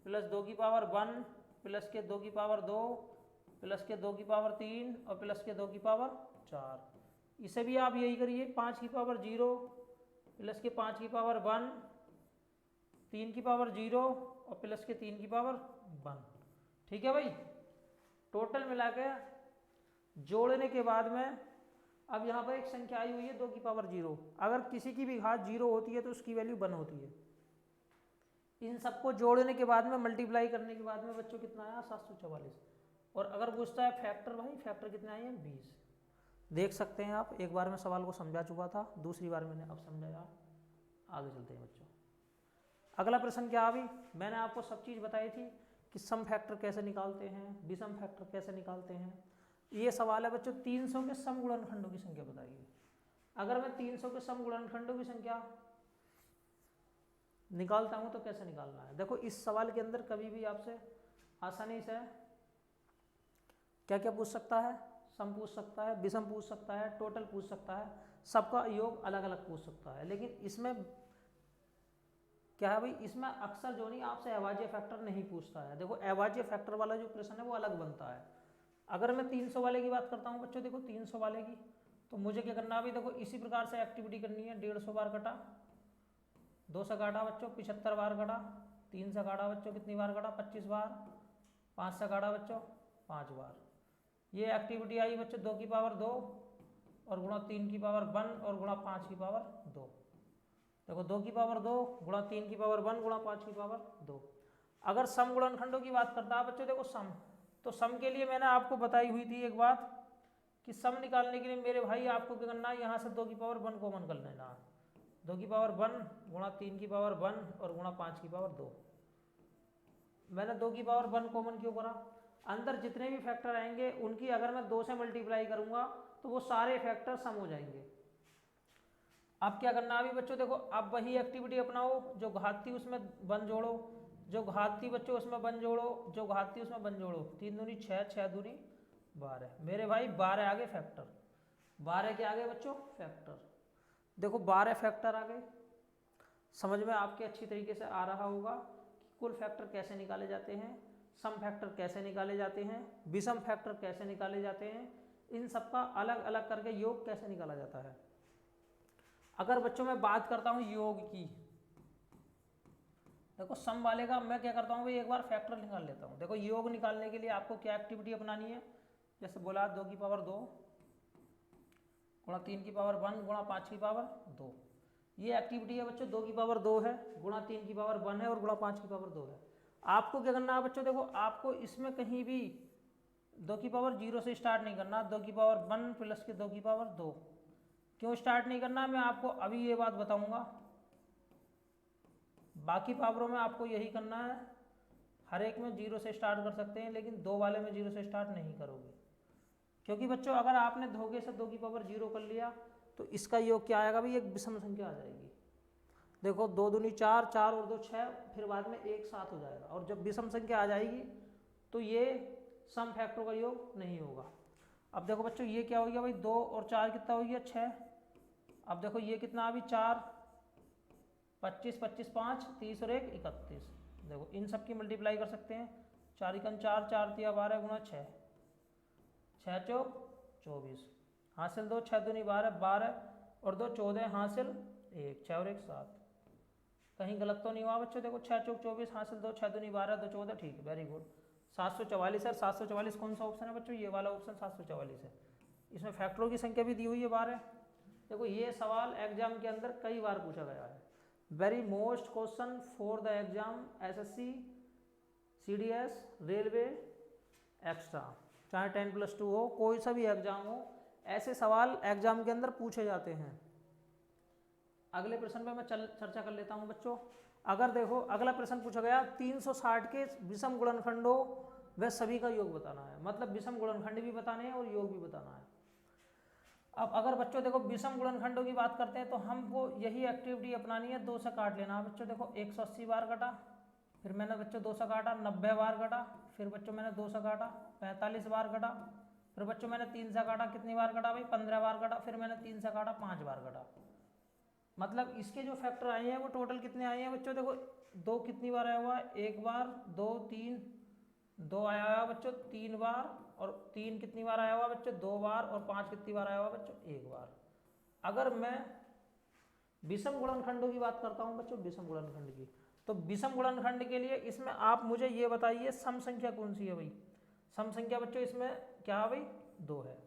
प्लस 2 की पावर 1 प्लस के 2 की पावर 2 प्लस के 2 की पावर 3 और प्लस के 2 की पावर 4। इसे भी आप यही करिए, 5 की पावर 0 प्लस के 5 की पावर 1, 3 की पावर 0 और प्लस के 3 की पावर 1। ठीक है भाई, टोटल मिला के जोड़ने के बाद में अब यहाँ पर एक संख्या आई हुई है 2 की पावर 0। अगर किसी की भी घात 0 होती है तो उसकी वैल्यू 1 होती है। इन सबको जोड़ने के बाद में मल्टीप्लाई करने के बाद में बच्चों कितना आया 744। और अगर पूछता है फैक्टर, भाई फैक्टर कितने आए हैं 20। देख सकते हैं आप, एक बार मैं सवाल को समझा चुका था, दूसरी बार मैंने अब समझाया। आगे चलते हैं बच्चों। अगला प्रश्न क्या अभी, मैंने आपको सब चीज़ बताई थी कि सम फैक्टर कैसे निकालते हैं, विषम फैक्टर कैसे निकालते हैं। ये सवाल है बच्चों 300 के सम गुणनखंडों की संख्या बताइए। अगर मैं 300 के सम गुणनखंडों की संख्या निकालता हूं तो कैसे निकालना है? देखो इस सवाल के अंदर कभी भी आपसे आसानी से क्या क्या पूछ सकता है, सम पूछ सकता है, विषम पूछ सकता है, टोटल पूछ सकता है, सबका योग अलग अलग पूछ सकता है। लेकिन इसमें क्या है भाई, इसमें अक्सर जो नहीं आपसे अभाज्य फैक्टर नहीं पूछता है। देखो अभाज्य फैक्टर वाला जो प्रश्न है वो अलग बनता है। अगर मैं 300 वाले की बात करता हूँ बच्चों, देखो 300 वाले की तो मुझे क्या करना है अभी, देखो इसी प्रकार से एक्टिविटी करनी है। 150 बार कटा, 2 से काटा बच्चों 75 बार कटा, 3 से काटा बच्चों कितनी बार कटा 25 बार, 5 से काटा बच्चों 5 बार। ये एक्टिविटी आई बच्चों 2 की पावर 2 और गुणा 3 की पावर 1 और गुणा 5 की पावर 2। देखो 2 की पावर 2 गुणा 3 की पावर 1 गुणा 5 की पावर 2। अगर सम गुणनखंडों की बात करता है बच्चों, देखो सम, तो सम के लिए मैंने आपको बताई हुई थी एक बात कि सम निकालने के लिए मेरे भाई आपको क्या करना है, यहाँ से 2 की पावर 1 कॉमन कर लेना है। 2 की पावर 1 गुणा 3 की पावर 1 और गुणा 5 की पावर 2। मैंने 2 की पावर 1 कॉमन क्यों करा? अंदर जितने भी फैक्टर आएंगे उनकी अगर मैं 2 से मल्टीप्लाई करूंगा तो वो सारे फैक्टर सम हो जाएंगे। अब क्या करना है अभी बच्चों, देखो अब वही एक्टिविटी अपनाओ, जो घात थी उसमें 1 जोड़ो, जो घात थी बच्चों उसमें 1 जोड़ो, जो घात थी उसमें 1 जोड़ो। 3 दूनी 6, 6 दूनी 12। मेरे भाई 12 आगे फैक्टर, 12 के आगे बच्चों फैक्टर। देखो 12 फैक्टर आ गए, समझ में आपके अच्छी तरीके से आ रहा होगा कि कुल फैक्टर कैसे निकाले जाते हैं, सम फैक्टर कैसे निकाले जाते हैं, विषम फैक्टर कैसे निकाले जाते हैं, इन सबका अलग अलग करके योग कैसे निकाला जाता है। अगर बच्चों मैं बात करता हूं योग की, देखो सम वाले का मैं क्या करता हूं भाई, एक बार फैक्टर निकाल लेता हूं। देखो योग निकालने के लिए आपको क्या एक्टिविटी अपनानी है, जैसे बोला 2 की पावर 2 गुणा 3 की पावर 1 गुणा 5 की पावर 2। ये एक्टिविटी है बच्चों 2 की पावर 2 है, गुणा 3 की पावर 1 है और गुणा 5 की पावर 2 है। आपको क्या करना है बच्चों, देखो आपको इसमें कहीं भी 2 की पावर 0 से स्टार्ट नहीं करना, 2 की पावर 1 प्लस के 2 की पावर 2। क्यों स्टार्ट नहीं करना, मैं आपको अभी ये बात बताऊंगा। बाकी पावरों में आपको यही करना है, हर एक में 0 से स्टार्ट कर सकते हैं लेकिन 2 वाले में 0 से स्टार्ट नहीं करोगे। क्योंकि बच्चों अगर आपने धोखे से 2 की पावर 0 कर लिया तो इसका योग क्या आएगा भाई, एक विषम संख्या आ जाएगी। देखो 2 दूनी 4, 4 और 2 6, फिर बाद में 1 7 हो जाएगा। और जब विषम संख्या आ जाएगी तो ये सम फैक्टरों का योग नहीं होगा। अब देखो बच्चों ये क्या हो गया भाई, 2 और 4 कितना हो गया 6। अब देखो ये कितना अभी 4, 25, 25 5 30 और 1 31। देखो इन सब की मल्टीप्लाई कर सकते हैं। 4 एकम 4, 4 तिया 12 गुणा 6, 6 चौक 24, हासिल 2, 6 दूनी 12, 12 और 2 14, हासिल 1, 6 और 1 7। कहीं गलत तो नहीं हुआ बच्चों? देखो 6 चौक 24, हासिल 2, 6 दूनी 12, 2 14, ठीक है, वेरी गुड। 744 है। 744 कौन सा ऑप्शन है बच्चों? ये वाला ऑप्शन 744 है। इसमें फैक्टरों की संख्या भी दी हुई है 12। देखो ये सवाल एग्जाम के अंदर कई बार पूछा गया है। Very most question for the exam SSC, CDS, railway, extra, चाहे 10+2 हो, कोई सा भी एग्जाम हो, ऐसे सवाल एग्जाम के अंदर पूछे जाते हैं। अगले प्रश्न पे मैं चर्चा कर लेता हूं बच्चों। अगर देखो अगला प्रश्न पूछा गया 360 के विषम गुणनखंडों व सभी का योग बताना है। मतलब विषम गुणनखंड भी बताने हैं और योग भी बताना है। अब अगर बच्चों देखो विषम गुणनखंडों की बात करते हैं तो हमको यही एक्टिविटी अपनानी है, 2 से काट लेना है बच्चों। देखो 180 बार कटा, फिर मैंने बच्चों 2 से काटा, 90 बार कटा, फिर बच्चों मैंने 2 से काटा, 45 बार कटा, फिर बच्चों मैंने 3 से काटा, कितनी बार कटा भाई 15 बार कटा, फिर मैंने 3 से काटा 5 बार कटा। मतलब इसके जो फैक्टर आए हैं वो टोटल कितने आए हैं बच्चों? देखो 2 कितनी बार आया हुआ है, 1 बार, 2 3, 2 आया हुआ बच्चों 3 बार, और 3 कितनी बार आया हुआ बच्चों 2 बार, और 5 कितनी बार आया हुआ बच्चों 1 बार। अगर मैं विषम गुणनखंडों की बात करता हूं बच्चों, विषम गुणनखंड की, तो विषम गुणनखंड के लिए इसमें आप मुझे ये बताइए सम संख्या कौन सी है भाई? सम संख्या बच्चों इसमें क्या है भाई? 2 है।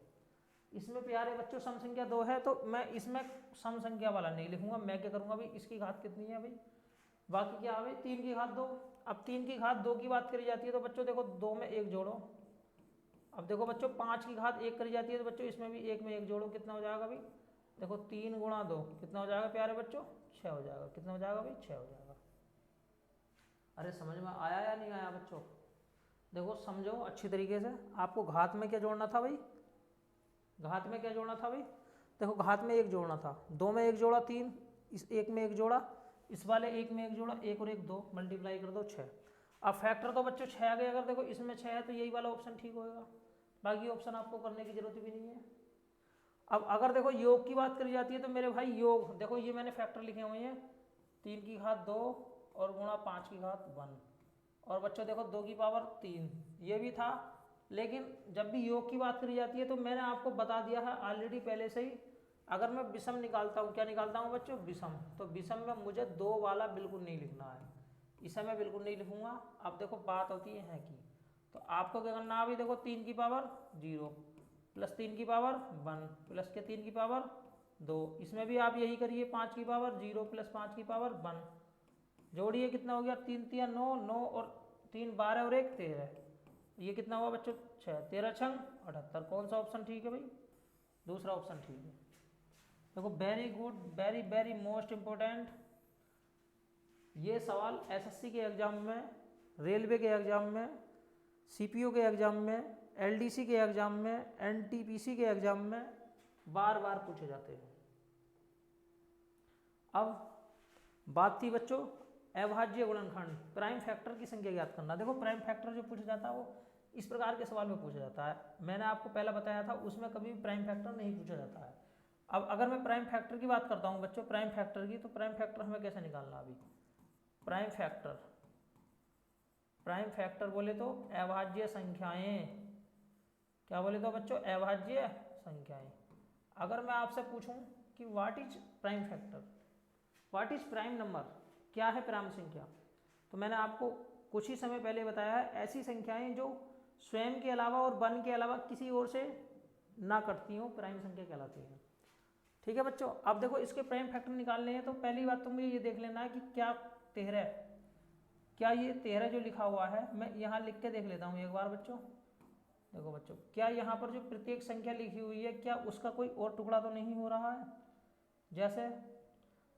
इसमें प्यारे बच्चों सम संख्या 2 है, तो मैं इसमें सम संख्या वाला नहीं लिखूंगा। मैं क्या करूंगा भाई, इसकी घात कितनी है भाई, बाकी क्या है भाई 3 की घात 2। अब 3 की घात 2 की बात करी जाती है तो बच्चों देखो 2 में 1 जोड़ो। अब देखो बच्चों 5 की घात 1 करी जाती है तो बच्चों इसमें भी 1 में 1 जोड़ो, कितना हो जाएगा भाई? देखो 3 गुणा 2 कितना हो जाएगा प्यारे बच्चों? 6 हो जाएगा। कितना हो जाएगा भाई? 6 हो जाएगा। अरे समझ में आया या नहीं आया बच्चों? देखो समझो अच्छी तरीके से, आपको घात में क्या जोड़ना था भाई? घात में क्या जोड़ना था भाई, देखो घात में 1 जोड़ना था, 2 में 1 जोड़ा 3, इस 1 में 1 जोड़ा, इस वाले 1 में 1 जोड़ा, 1 और 1 2, मल्टीप्लाई कर दो 6। अब फैक्टर तो बच्चों 6 आ गए, अगर देखो इसमें 6 है तो यही वाला ऑप्शन ठीक होएगा, बाकी ऑप्शन आपको करने की जरूरत भी नहीं है। अब अगर देखो योग की बात करी जाती है तो मेरे भाई योग देखो, ये मैंने फैक्टर लिखे हुए हैं 3 की घात 2 और गुणा 5 की घात 1, और बच्चों देखो 2 की पावर 3 ये भी था। लेकिन जब भी योग की बात करी जाती है तो मैंने आपको बता दिया है ऑलरेडी पहले से ही, अगर मैं विषम निकालता हूँ, क्या निकालता हूँ बच्चों, विषम, तो विषम में मुझे 2 वाला बिल्कुल नहीं लिखना है, इसे मैं बिल्कुल नहीं लिखूंगा। अब देखो बात होती है कि, तो आपको क्या करना है अभी देखो 3 की पावर 0 प्लस 3 की पावर 1 प्लस के 3 की पावर 2, इसमें भी आप यही करिए 5 की पावर 0 प्लस 5 की पावर 1, जोड़िए कितना हो गया 3 3 9, 9 और 3 12 और 1 13, ये कितना हुआ बच्चों 6, 13 छंग 78। कौन सा ऑप्शन ठीक है भाई, दूसरा ऑप्शन ठीक है। देखो very good, very very most important, ये सवाल एसएससी के एग्जाम में, रेलवे के एग्जाम में, सीपीओ के एग्जाम में, एलडीसी के एग्जाम में, एनटीपीसी के एग्जाम में बार बार पूछे जाते हैं। अब बात थी बच्चों अभाज्य गुणनखंड, प्राइम फैक्टर की संख्या ज्ञात करना। देखो प्राइम फैक्टर जो पूछा जाता है वो इस प्रकार के सवाल में पूछा जाता है, मैंने आपको पहले बताया था, उसमें कभी भी प्राइम फैक्टर नहीं पूछा जाता है। अब अगर मैं प्राइम फैक्टर की बात करता हूँ बच्चों, प्राइम फैक्टर की, तो प्राइम फैक्टर हमें कैसे निकालना अभी, प्राइम फैक्टर, प्राइम फैक्टर बोले तो अभाज्य संख्याएं, क्या बोले तो बच्चों, अभाज्य संख्याएं। अगर मैं आपसे पूछूं कि what is prime factor, what is prime number, क्या है प्राइम संख्या, तो मैंने आपको कुछ ही समय पहले बताया है, ऐसी संख्याएं जो स्वयं के अलावा और वन के अलावा किसी और से ना कटती हो, प्राइम संख्या कहलाती है। ठीक है बच्चों, अब देखो इसके प्राइम फैक्टर निकालने हैं, तो पहली बात तो मुझे ये देख लेना है कि क्या 13, क्या ये 13 जो लिखा हुआ है, मैं यहाँ लिख के देख लेता हूँ एक बार बच्चों। देखो बच्चों, क्या यहाँ पर जो प्रत्येक संख्या लिखी हुई है, क्या उसका कोई और टुकड़ा तो नहीं हो रहा है, जैसे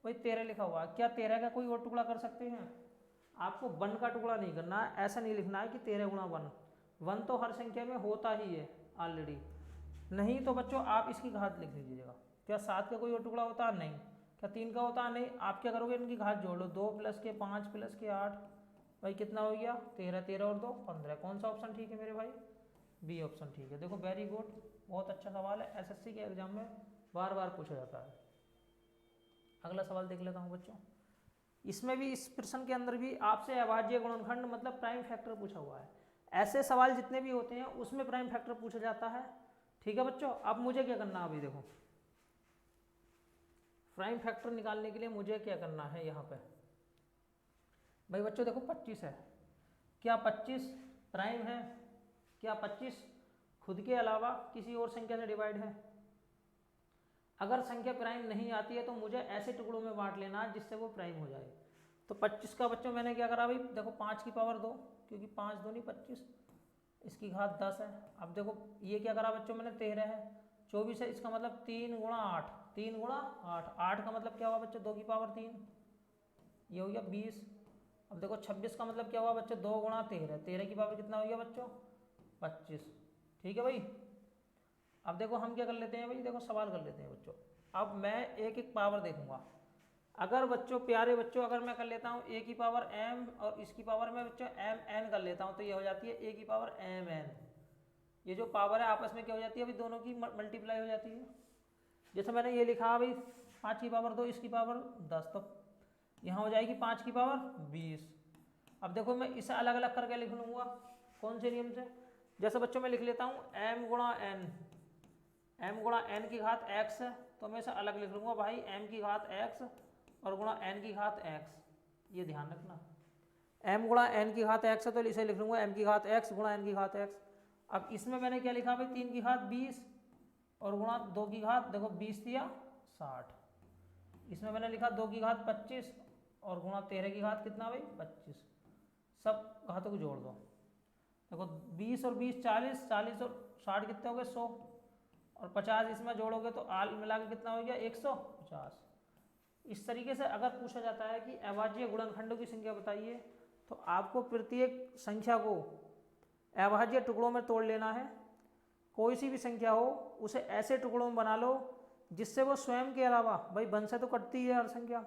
वही 13 लिखा हुआ है, क्या 13 का कोई और टुकड़ा कर सकते हैं, आपको 1 का टुकड़ा नहीं करना है, ऐसा नहीं लिखना है कि 13 गुणा 1, 1 तो हर संख्या में होता ही है ऑलरेडी, नहीं तो बच्चों आप इसकी घात लिख लीजिएगा। क्या 7 का कोई और टुकड़ा होता है, नहीं। क्या 3 का होता है, नहीं। आप क्या करोगे, इनकी घात जोड़ लो, 2 प्लस के 5 प्लस के 8, भाई कितना हो गया 13, 13 और 2 15। कौन सा ऑप्शन ठीक है मेरे भाई, बी ऑप्शन ठीक है। देखो वेरी गुड, बहुत अच्छा सवाल है, एसएससी के एग्जाम में बार बार पूछा जाता है। अगला सवाल देख लेता हूँ बच्चों, इसमें भी, इस प्रश्न के अंदर भी आपसे अभाज्य गुणनखंड मतलब प्राइम फैक्टर पूछा हुआ है। ऐसे सवाल जितने भी होते हैं उसमें प्राइम फैक्टर पूछा जाता है। ठीक है बच्चों, अब मुझे क्या करना है, अभी देखो प्राइम फैक्टर निकालने के लिए मुझे क्या करना है यहाँ पे, भाई बच्चों देखो 25 है, क्या 25 प्राइम है, क्या 25 खुद के अलावा किसी और संख्या से डिवाइड है। अगर संख्या प्राइम नहीं आती है तो मुझे ऐसे टुकड़ों में बांट लेना है जिससे वो प्राइम हो जाए। तो 25 का बच्चों मैंने क्या करा भाई, देखो 5 की पावर 2, क्योंकि 5 2 नहीं 25, इसकी घात 10 है। अब देखो ये क्या करा बच्चों मैंने, 13 है, 24 है, इसका मतलब 3 गुणा 8, 3 गुणा 8, 8 का मतलब क्या हुआ बच्चों 2 की पावर 3, ये हो गया 20। अब देखो 26 का मतलब क्या हुआ बच्चों 2 गुणा 13, 13 की पावर कितना हो गया बच्चों 25। ठीक है भाई, अब देखो हम क्या कर लेते हैं भाई, देखो सवाल कर लेते हैं बच्चों। अब मैं एक एक पावर देखूंगा, अगर बच्चों प्यारे बच्चों, अगर मैं कर लेता हूँ a की पावर m और इसकी पावर में बच्चों m n कर लेता हूँ, तो ये हो जाती है a की पावर m n। ये जो पावर है आपस में क्या हो जाती है, अभी दोनों की मल्टीप्लाई हो जाती है। जैसे मैंने ये लिखा भाई 5 की पावर 2, इसकी पावर 10, तो यहाँ हो जाएगी 5 की पावर 20। अब देखो मैं इसे अलग अलग करके लिख लूँगा, कौन से नियम से, जैसे बच्चों मैं लिख लेता हूँ m गुणा n, m गुणा n की घात x है, तो मैं इसे अलग लिख लूँगा भाई m की घात x और गुणा n की घात x, ये ध्यान रखना। m गुणा n की घात x है तो इसे लिख लूँगा m की घात x गुणा n की घात x। अब इसमें मैंने क्या लिखा भाई 3 की घात 20 और गुणा 2 की घात, देखो 20 दिया 60, इसमें मैंने लिखा 2 की घात 25 और गुणा 13 की घात कितना भाई 25, सब घातों को जोड़ दो। देखो 20 और 20 40, 40 और 60 कितने हो गए 100, और 50 इसमें जोड़ोगे तो आल मिला के कितना हो गया 150। इस तरीके से अगर पूछा जाता है कि अभाज्य गुणनखंडों की संख्या बताइए, तो आपको प्रत्येक संख्या को अभाज्य टुकड़ों में तोड़ लेना है, कोई सी भी संख्या हो उसे ऐसे टुकड़ों में बना लो जिससे वो स्वयं के अलावा, भाई बन से तो कटती है हर संख्या,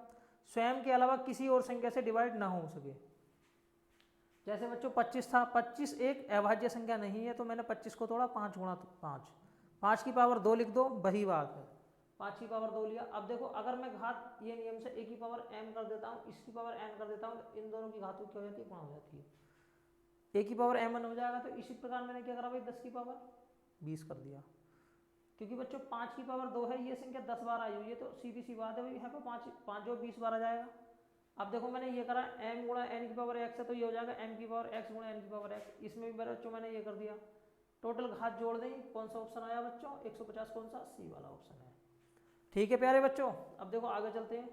स्वयं के अलावा किसी और संख्या से डिवाइड ना हो सके। जैसे बच्चों 25 था, 25 एक अभाज्य संख्या नहीं है, तो मैंने 25 को तोड़ा 5 गुणा 5, 5 की पावर 2 लिख दो, वही बात है, 5 की पावर 2 लिया। अब देखो अगर मैं घात ये नियम से a की पावर m कर देता हूँ, इसकी पावर n कर देता हूँ, इन दोनों की घात क्या हो जाती है, गुणा हो जाती है, a की पावर m हो जाएगा। तो इसी प्रकार मैंने क्या करा भाई, 10 की पावर 20 कर दिया, क्योंकि बच्चों 5 की पावर 2 है, ये संख्या 10 बार आई हुई है, तो सीधी सी बात है भाई यहाँ पे 5 जो 20 बार आ जाएगा। अब देखो मैंने ये करा m गुणा n की पावर x है, तो ये हो जाएगा m की पावर x गुणा n की पावर x। इसमें भी मेरे बच्चों मैंने ये कर दिया, टोटल घात जोड़ दें, कौन सा ऑप्शन आया बच्चों, 150, कौन सा, सी वाला ऑप्शन है। ठीक है प्यारे बच्चों, अब देखो आगे चलते हैं।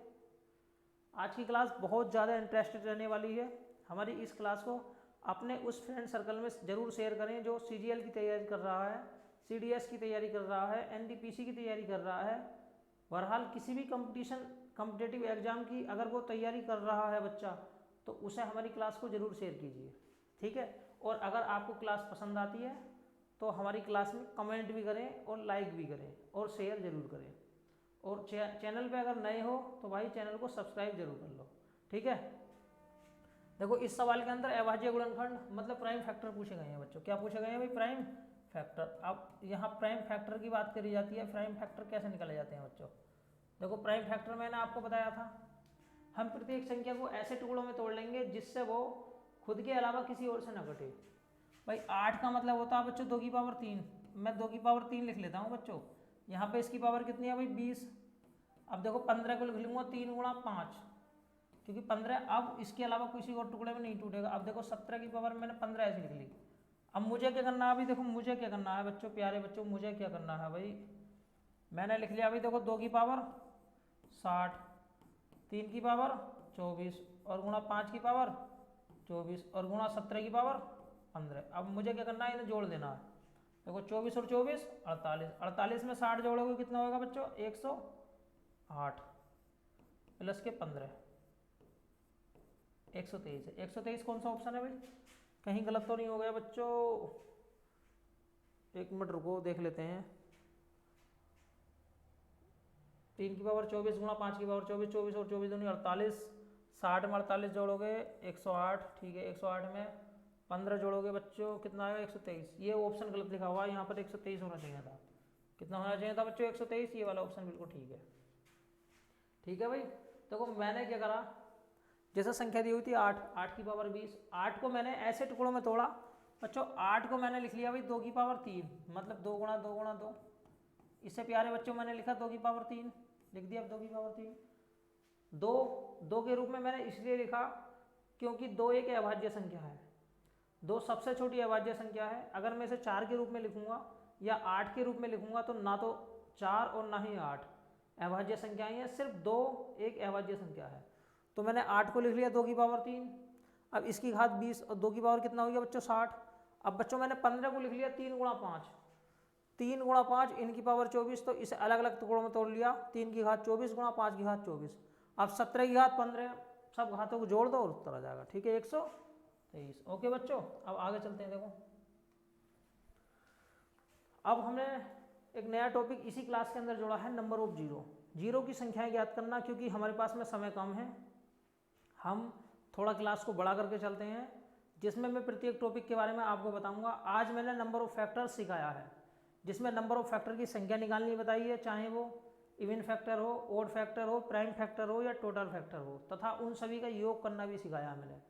आज की क्लास बहुत ज़्यादा इंटरेस्टेड रहने वाली है। हमारी इस क्लास को अपने उस फ्रेंड सर्कल में ज़रूर शेयर करें जो CGL की तैयारी कर रहा है, CDS की तैयारी कर रहा है, NDPC की तैयारी कर रहा है, बहरहाल किसी भी कॉम्पिटिटिव एग्जाम की अगर वो तैयारी कर रहा है बच्चा, तो उसे हमारी क्लास को ज़रूर शेयर कीजिए, ठीक है। और अगर आपको क्लास पसंद आती है तो हमारी क्लास में कमेंट भी करें और लाइक भी करें और शेयर ज़रूर करें। और चैनल पे अगर नए हो तो भाई चैनल को सब्सक्राइब जरूर कर लो, ठीक है। देखो इस सवाल के अंदर अभाज्य गुणनखंड मतलब प्राइम फैक्टर पूछे गए हैं बच्चों। क्या पूछे गए हैं भाई, प्राइम फैक्टर। अब यहाँ प्राइम फैक्टर की बात करी जाती है, प्राइम फैक्टर कैसे निकाले जाते हैं बच्चों। देखो प्राइम फैक्टर मैंने आपको बताया था, हम प्रत्येक संख्या को ऐसे टुकड़ों में तोड़ लेंगे जिससे वो खुद के अलावा किसी और से न घटे। भाई 8 का मतलब होता है बच्चों 2 की पावर 3, मैं 2 की पावर 3 लिख लेता हूँ बच्चों। यहाँ पे इसकी पावर कितनी है भाई 20। अब देखो 15 को लिख लूँगा 3 गुणा 5, क्योंकि 15 अब इसके अलावा किसी और टुकड़े में नहीं टूटेगा। अब देखो 17 की पावर मैंने 15 ऐसे लिख ली। अब मुझे क्या करना है, अभी देखो मुझे क्या करना है बच्चों, प्यारे बच्चों मुझे क्या करना है भाई, मैंने लिख लिया अभी देखो 2 की पावर 60, 3 की पावर 24 और गुणा 5 की पावर 24 और गुणा 17 की पावर 15। अब मुझे क्या करना है, इन्हें जोड़ देना है। देखो 24 और 24 48, 48 में 60 जोड़ोगे कितना होगा बच्चों 108 प्लस के 15 123 है। 123 कौन सा ऑप्शन है भाई, कहीं गलत तो नहीं हो गया बच्चों, एक मिनट रुको देख लेते हैं। 3 की पावर 24 गुणा 5 की पावर 24, 24 और 24 दोनों 48, 60 में 48 जोड़ोगे 108, ठीक है। 108 में 15 जोड़ोगे बच्चों कितना आएगा 123। ये ऑप्शन गलत लिखा हुआ है, यहाँ पर 123 होना चाहिए था। कितना होना चाहिए था बच्चों 123, ये वाला ऑप्शन बिल्कुल ठीक है, ठीक है भाई। देखो मैंने क्या करा, जैसा संख्या दी हुई थी 8, 8 की पावर 20, 8 को मैंने ऐसे टुकड़ों में तोड़ा बच्चों। 8 को मैंने लिख लिया भाई 2 की पावर 3, मतलब 2 गुणा 2 गुणा 2। इससे प्यारे बच्चों मैंने लिखा 2 की पावर 3 लिख दिया। अब 2 की पावर 3 2 के रूप में मैंने इसलिए लिखा क्योंकि 2 एक अभाज्य संख्या है, 2 सबसे छोटी अभाज्य संख्या है। अगर मैं इसे 4 के रूप में लिखूंगा या 8 के रूप में लिखूंगा तो ना तो 4 और ना ही 8 अभाज्य संख्याएं हैं, सिर्फ 2 एक अभाज्य संख्या है। तो मैंने 8 को लिख लिया 2 की पावर 3, अब इसकी घात 20 और 2 की पावर कितना हो गया बच्चों 60। अब बच्चों मैंने 15 को लिख लिया 3 गुणा 5, 3 गुणा 5 इनकी पावर 24, तो इसे अलग अलग टुकड़ों में तोड़ लिया। 3 की घात 24 गुणा 5 की घात 24, अब 17 की घात 15, सब घातों को जोड़ दो और उत्तर आ जाएगा, ठीक है 123। ओके बच्चों, अब आगे चलते हैं। देखो अब हमने एक नया टॉपिक इसी क्लास के अंदर जोड़ा है, नंबर ऑफ जीरो। जीरो की संख्याएं ज्ञात करना, क्योंकि हमारे पास में समय कम है, हम थोड़ा क्लास को बड़ा करके चलते हैं, जिसमें मैं प्रत्येक टॉपिक के बारे में आपको बताऊंगा। आज मैंने नंबर ऑफ फैक्टर सिखाया है, जिसमें नंबर ऑफ फैक्टर की संख्या निकालनी बताई है, चाहे वो इवन फैक्टर हो, ओड फैक्टर हो, प्राइम फैक्टर हो या टोटल फैक्टर हो, तथा उन सभी का योग करना भी सिखाया है मैंने।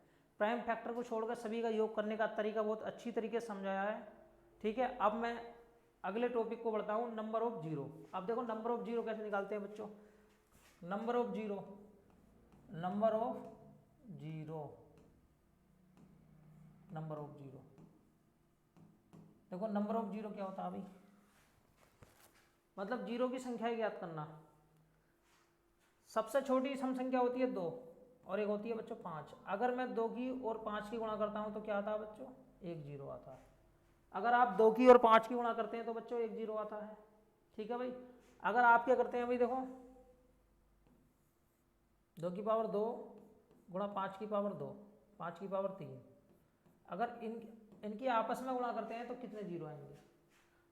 प्राइम फैक्टर को छोड़कर सभी का योग करने का तरीका बहुत अच्छी तरीके से समझाया है, ठीक है। अब मैं अगले टॉपिक को बढ़ता हूँ, नंबर ऑफ जीरो। अब देखो नंबर ऑफ जीरो कैसे निकालते हैं बच्चों। Number of zero, number of zero, number of zero. देखो नंबर ऑफ जीरो क्या होता है अभी, मतलब जीरो की संख्या ज्ञात करना। सबसे छोटी सम संख्या होती है 2 और एक होती है बच्चों 5। अगर मैं 2 की और 5 की गुणा करता हूं तो क्या आता है बच्चों, 1 जीरो आता है। अगर आप 2 की और 5 की गुणा करते हैं तो बच्चों 1 जीरो आता है, ठीक है भाई। अगर आप क्या करते हैं भाई, देखो 2 की पावर 2 गुणा 5 की पावर 2, 5 की पावर 3, अगर इनकी आपस में गुणा करते हैं तो कितने जीरो आएंगे।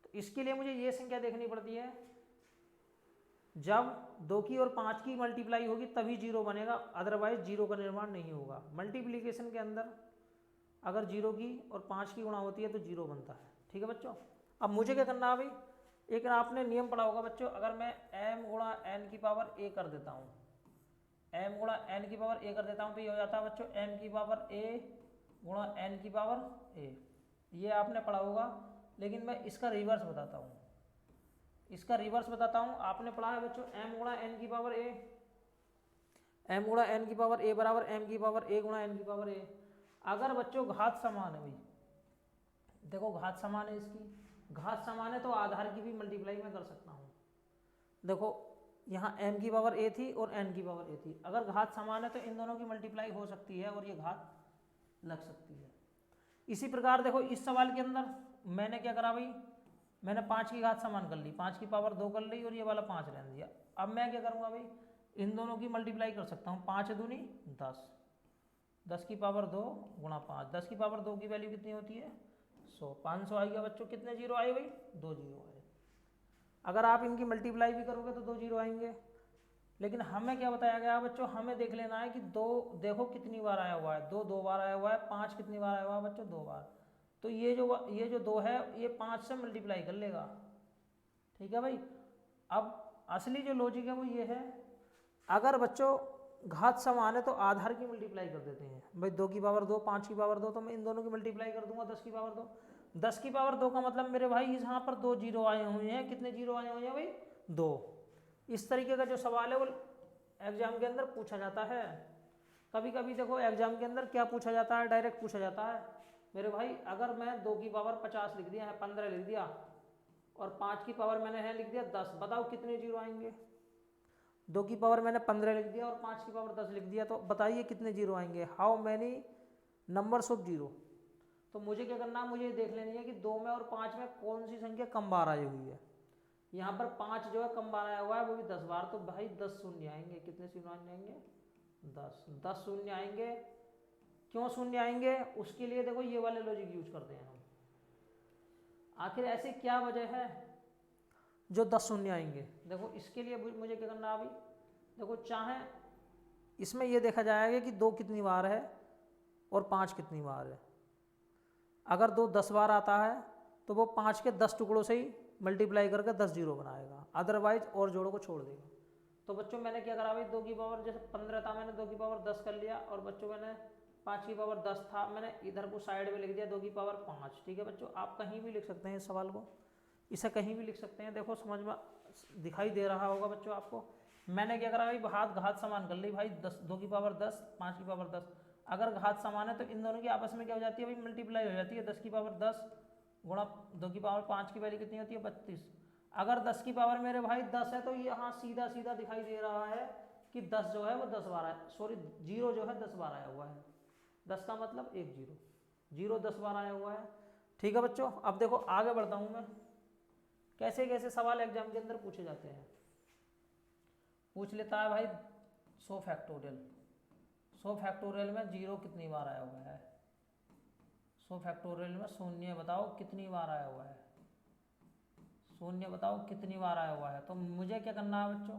तो इसके लिए मुझे ये संख्या देखनी पड़ती है, जब 2 की और 5 की मल्टीप्लाई होगी तभी जीरो बनेगा, अदरवाइज जीरो का निर्माण नहीं होगा। मल्टीप्लिकेशन के अंदर अगर 0 की और 5 की गुणा होती है तो जीरो बनता है। ठीक है बच्चों, अब मुझे क्या करना है भाई, एक आपने नियम पढ़ा होगा बच्चों, अगर मैं m गुणा n की पावर a कर देता हूँ, m गुणा n की पावर a कर देता हूँ तो ये हो जाता है बच्चों m की पावर a गुणा n की पावर a। ये आपने पढ़ा होगा, लेकिन मैं इसका रिवर्स बताता हूँ, इसका रिवर्स बताता हूँ। आपने पढ़ा है बच्चों m गुणा n की पावर a, m गुणा n की पावर a बराबर m की पावर a गुणा n की पावर a। अगर बच्चों घात समान है भाई, देखो घात समान है, इसकी घात समान है तो आधार की भी मल्टीप्लाई मैं कर सकता हूँ। देखो यहाँ m की पावर a थी और n की पावर a थी, अगर घात समान है तो इन दोनों की मल्टीप्लाई हो सकती है और ये घात लग सकती है। इसी प्रकार देखो इस सवाल के अंदर मैंने क्या करा भाई, मैंने 5 की घात समान कर ली, 5 की पावर 2 कर ली और ये वाला 5 रहने दिया। अब मैं क्या करूँगा भाई, इन दोनों की मल्टीप्लाई कर सकता हूँ, 5 दूनी 10, 10 की पावर 2 गुणा 5, 10 की पावर 2 की वैल्यू कितनी होती है 100, 500 आएगा बच्चों। कितने जीरो आए भाई, 2 जीरो आए। अगर आप इनकी मल्टीप्लाई भी करोगे तो 2 जीरो आएंगे, लेकिन हमें क्या बताया गया बच्चों, हमें देख लेना है कि 2 देखो कितनी बार आया हुआ है, 2 दो बार आया हुआ है, 5 कितनी बार आया हुआ है बच्चों 2 बार, तो ये जो 2 है ये 5 से मल्टीप्लाई कर लेगा। ठीक है भाई, अब असली जो लॉजिक है वो ये है, अगर बच्चों घात समान है तो आधार की मल्टीप्लाई कर देते हैं भाई, 2 की पावर 2, 5 की पावर 2, तो मैं इन दोनों की मल्टीप्लाई कर दूंगा 10 की पावर 2। 10 की पावर 2 का मतलब मेरे भाई यहाँ पर 2 जीरो आए हुए हैं, कितने जीरो आए हुए हैं भाई 2। इस तरीके का जो सवाल है वो एग्जाम के अंदर पूछा जाता है। कभी कभी देखो एग्जाम के अंदर क्या पूछा जाता है, डायरेक्ट पूछा जाता है मेरे भाई, अगर मैं 2 की पावर 50 लिख दिया है, 15 लिख दिया और 5 की पावर मैंने है लिख दिया 10, बताओ कितने जीरो आएंगे। 2 की पावर मैंने 15 लिख दिया और 5 की पावर 10 लिख दिया, तो बताइए कितने जीरो आएंगे, how many numbers of zero. तो मुझे क्या करना है, मुझे देख लेनी है कि 2 में और 5 में कौन सी संख्या कम बार आई हुई है। यहाँ पर 5 जो है कम बार आया हुआ है, वो भी 10 बार, तो भाई 10 शून्य आएंगे। कितने शून्य आएंगे 10 शून्य आएंगे। क्यों शून्य आएंगे, उसके लिए देखो ये वाले लॉजिक यूज करते हैं हम। आखिर ऐसी क्या वजह है जो 10 शून्य आएंगे, देखो इसके लिए मुझे क्या करना है अभी, देखो चाहे इसमें ये देखा जाएगा कि 2 कितनी बार है और 5 कितनी बार है। अगर 2 10 बार आता है तो वो 5 के 10 टुकड़ों से ही मल्टीप्लाई करके 10 जीरो बनाएगा, अदरवाइज और जोड़ों को छोड़ देगा। तो बच्चों मैंने क्या करा भाई, 2 की पावर जैसे 15 था मैंने 2 की पावर 10 कर लिया, और बच्चों मैंने 5 की पावर 10 था, मैंने इधर को साइड में लिख दिया 2 की पावर 5। ठीक है बच्चों, आप कहीं भी लिख सकते हैं इस सवाल को, इसे कहीं भी लिख सकते हैं। देखो समझ में दिखाई दे रहा होगा बच्चों आपको। मैंने क्या करा भाई, घात समान कर ली भाई, 2 की पावर 10, 5 की पावर 10। अगर घात समान है तो इन दोनों की आपस में क्या हो जाती है भाई, मल्टीप्लाई हो जाती है। 10 की पावर 10 गुणा 2 की पावर 5 की वैल्यू कितनी होती है 32। अगर 10 की पावर मेरे भाई 10 है तो यहाँ सीधा सीधा दिखाई दे रहा है कि 10 जो है वो 10 बार आया, सॉरी जीरो जो है 10 बार आया हुआ है। 10 का मतलब 1 जीरो, जीरो 10 बार आया हुआ है। ठीक है बच्चों, अब देखो आगे बढ़ता हूँ मैं, कैसे कैसे सवाल एग्जाम के अंदर पूछे जाते हैं। पूछ लेता है भाई 100 फैक्टोरियल, 100 फैक्टोरियल में जीरो कितनी बार आया हुआ है, 100 फैक्टोरियल में शून्य बताओ कितनी बार आया हुआ है, शून्य बताओ कितनी बार आया हुआ है। तो मुझे क्या करना है बच्चों,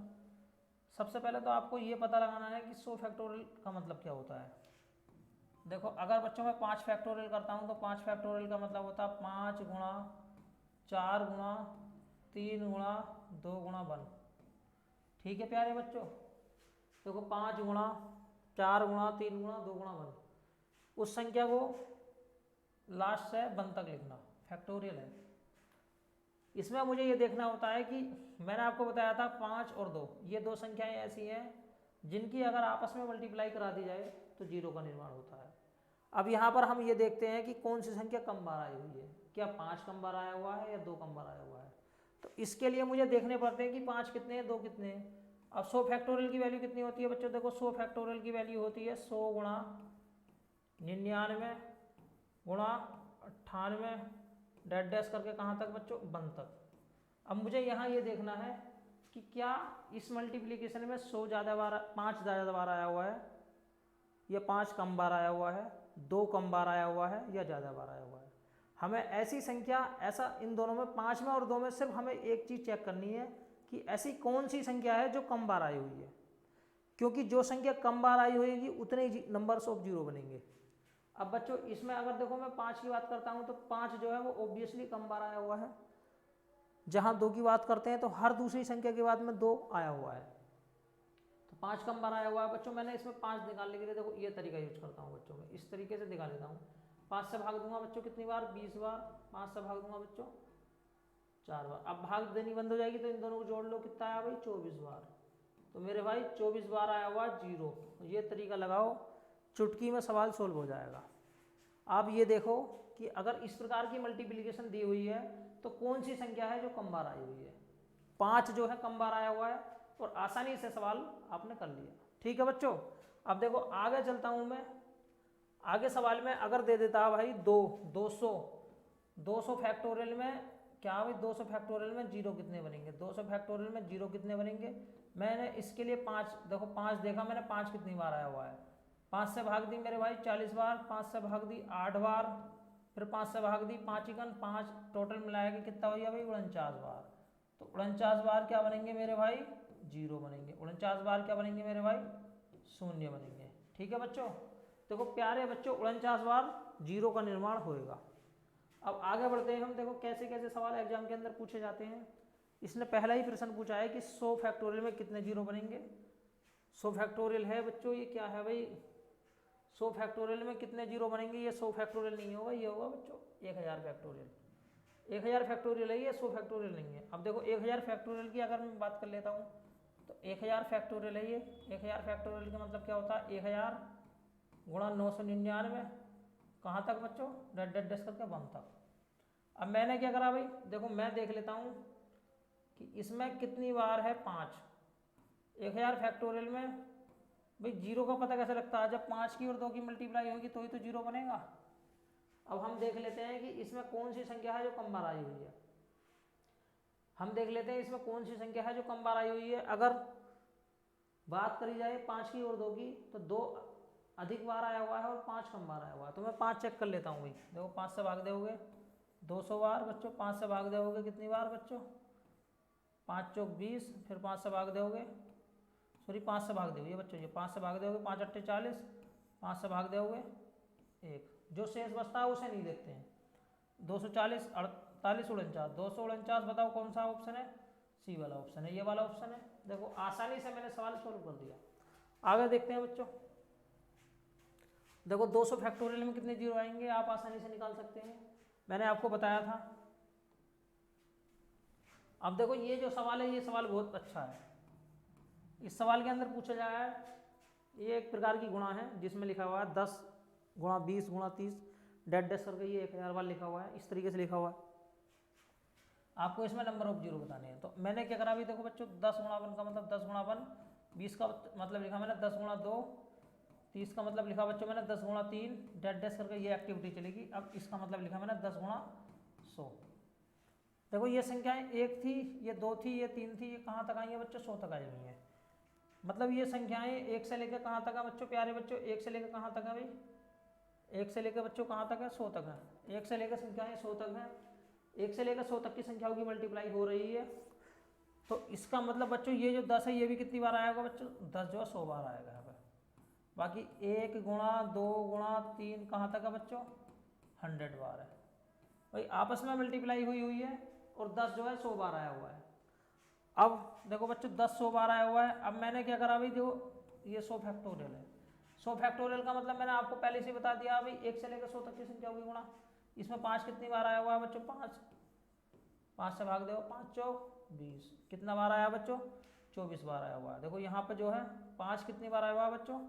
सबसे पहले तो आपको ये पता लगाना है कि 100 फैक्टोरियल का मतलब क्या होता है। देखो अगर बच्चों मैं 5 फैक्टोरियल करता हूँ तो 5 फैक्टोरियल का मतलब होता है 5 गुणा 4 गुणा 3 गुणा 2 गुणा 1। ठीक है प्यारे बच्चों, देखो 5 गुणा 4 गुणा 3 गुणा 2 गुणा 1, उस संख्या को लास्ट से 1 तक लिखना, फैक्टोरियल है। इसमें मुझे ये देखना होता है कि मैंने आपको बताया था 5 और 2, ये दो संख्याएं ऐसी हैं जिनकी अगर आपस में मल्टीप्लाई करा दी जाए तो जीरो का निर्माण होता है। अब यहाँ पर हम ये देखते हैं कि कौन सी संख्या कम बार आई हुई है, क्या 5 कम बार आया हुआ है या 2 कम बार आया हुआ है। तो इसके लिए मुझे देखने पड़ते हैं कि 5 कितने हैं 2 कितने हैं। अब 100 फैक्टोरियल की वैल्यू कितनी होती है बच्चों, देखो 100 फैक्टोरियल की वैल्यू होती है 100 गुणा 99 गुणा 98 डैश डैश करके कहाँ तक बच्चों 1 तक। अब मुझे यहाँ ये देखना है कि क्या इस मल्टीप्लिकेशन में 100 ज़्यादा बार 5 ज़्यादा बार आया हुआ है या 5 कम बार आया हुआ है, 2 कम बार आया हुआ है या ज़्यादा बार आया हुआ है। हमें ऐसी संख्या, ऐसा इन दोनों में 5 में और 2 में सिर्फ हमें एक चीज़ चेक करनी है कि ऐसी कौन सी संख्या है जो कम बार आई हुई है, क्योंकि जो संख्या कम बार आई होगी उतने ही नंबर्स ऑफ जीरो बनेंगे। अब बच्चों इसमें अगर देखो मैं 5 की बात करता हूँ तो 5 जो है वो ऑब्वियसली कम बार आया हुआ है। जहाँ 2 की बात करते हैं तो हर दूसरी संख्या के बाद में 2 आया हुआ है, तो 5 कम बार आया हुआ है। बच्चों मैंने इसमें 5 निकालने के लिए देखो ये तरीका यूज करता हूँ बच्चों में, इस तरीके से दिखा लेता हूँ। 5 से भाग दूंगा बच्चों कितनी बार, 20 बार। 5 से भाग दूंगा बच्चों 4 बार। अब भाग देनी बंद हो जाएगी तो इन दोनों को जोड़ लो, कितना आया भाई 24 बार। तो मेरे भाई 24 बार आया हुआ जीरो। ये तरीका लगाओ, चुटकी में सवाल सोल्व हो जाएगा। आप ये देखो कि अगर इस प्रकार की मल्टीप्लिकेशन दी हुई है तो कौन सी संख्या है जो कम बार आई हुई है। 5 जो है कम बार आया हुआ है और आसानी से सवाल आपने कर लिया। ठीक है बच्चों, अब देखो आगे चलता हूं मैं। आगे सवाल में अगर दे देता भाई 200 फैक्टोरियल में क्या भाई 200 फैक्टोरियल में जीरो कितने बनेंगे, 200 फैक्टोरियल में जीरो कितने बनेंगे। मैंने इसके लिए 5 देखो 5 देखा मैंने, 5 कितनी बार आया हुआ है। 5 से भाग दी मेरे भाई 40 बार, 5 से भाग दी 8 बार, फिर 5 से भाग दी 5 इकन 5, टोटल मिलाया कि कितना हो गया भाई 49 बार। तो 49 बार क्या बनेंगे मेरे भाई, जीरो बनेंगे। 49 बार क्या बनेंगे मेरे भाई, शून्य बनेंगे। ठीक है बच्चों, देखो प्यारे बच्चों 49 बार जीरो का निर्माण होएगा। अब आगे बढ़ते हैं हम, देखो कैसे कैसे सवाल एग्जाम के अंदर पूछे जाते हैं। इसने पहला ही प्रश्न पूछा है कि 100 फैक्टोरियल में कितने जीरो बनेंगे। 100 फैक्टोरियल है बच्चों, ये क्या है भाई 100 फैक्टोरियल में कितने जीरो बनेंगे। ये 100 फैक्टोरियल नहीं होगा, ये होगा बच्चों 1000 फैक्टोरियल। 1000 फैक्टोरियल है ये, 100 फैक्टोरियल नहीं है। अब देखो 1000 फैक्टोरियल की अगर मैं बात कर लेता हूँ तो 1000 फैक्टोरियल है ये। 1000 फैक्टोरियल का मतलब क्या होता है, 1000 गुणा 999, कहाँ तक बच्चों, डैश डैश डैश करके 1 तक। अब मैंने क्या करा भाई, देखो मैं देख लेता हूँ कि इसमें कितनी बार है 5। 1000 फैक्टोरियल में भाई जीरो का पता कैसे लगता है, जब 5 की और 2 की मल्टीप्लाई होगी तो ही तो जीरो बनेगा। अब हम देख लेते हैं कि इसमें कौन सी संख्या है जो कम बार आई हुई है। हम देख लेते हैं इसमें कौन सी संख्या है जो कम बार आई हुई है। अगर बात करी जाए 5 की और 2 की तो 2 अधिक बार आया हुआ है और 5 कम बार आया हुआ है। तो मैं 5 चेक कर लेता हूँ भाई। देखो 5 से भाग दोगे 200 बार बच्चों, 5 से भाग दोगे कितनी बार बच्चों, 5 चौक 20, फिर 5 से भाग दोगे, सॉरी 5 से भाग दोगे बच्चों, ये 5 से भाग दोगे 5 अट्ठे 40, 5 से भाग दोगे 1, जो शेष बचता है उसे नहीं देखते हैं। 240 48 49, 249 बताओ कौन सा ऑप्शन है, सी वाला ऑप्शन है, ये वाला ऑप्शन है। देखो आसानी से मैंने सवाल सोल्व कर दिया। आगे देखते हैं बच्चों, देखो 200 फैक्टोरियल में कितने जीरो आएंगे आप आसानी से निकाल सकते हैं, मैंने आपको बताया था। अब देखो ये जो सवाल है ये सवाल बहुत अच्छा है। इस सवाल के अंदर पूछा जाए ये एक प्रकार की गुणा है जिसमें लिखा हुआ है 10 गुणा 20 गुणा 30 डैश डैश करके ये 1000 बार लिखा हुआ है, इस तरीके से लिखा हुआ है। आपको इसमें नंबर ऑफ जीरो बताने हैं। तो मैंने क्या करा अभी देखो बच्चों 10 गुणा 1 का मतलब 10 गुणा 1, 20 का मतलब लिखा मैंने 10 गुणा 2, 30 का मतलब लिखा बच्चों मैंने 10 गुणा 3 डैश डैश करके ये एक्टिविटी चलेगी। अब इसका मतलब लिखा मैंने 10 गुणा 100। देखो ये संख्याएं 1 थी, ये 2 थी, ये 3 थी, ये कहाँ तक आई है बच्चों 100 तक आई हुई है। मतलब ये संख्याएं 1 से लेकर कहाँ तक है बच्चों, प्यारे बच्चों 1 से लेकर कहाँ तक है भाई, 1 से लेकर बच्चों कहाँ तक है 100 तक है। 1 से लेकर संख्याएं 100 तक है, 1 से लेकर 100 तक की संख्याओं की मल्टीप्लाई हो रही है। तो इसका मतलब बच्चों ये जो 10 है ये भी कितनी बार आएगा बच्चों, 10 जो है 100 बार आएगा यहाँ पर। बाकी 1 गुणा 2 गुणा 3 कहाँ तक है बच्चों 100 बार है भाई, आपस में मल्टीप्लाई हुई है और 10 जो है 100 बार आया हुआ है। अब देखो बच्चों 10 100 बार आया हुआ है। अब मैंने क्या करा भाई, देखो ये 100 फैक्टोरियल है। 100 फैक्टोरियल का मतलब मैंने आपको पहले से बता दिया भाई 1 से लेकर 100 तक की संख्या होगी गुणा। इसमें 5 कितनी बार आया हुआ है बच्चों 5 से भाग दो 5 चौक 20, कितना बार आया बच्चों 24 बार आया हुआ है। देखो यहाँ पर जो है 5 कितनी बार आया हुआ है बच्चों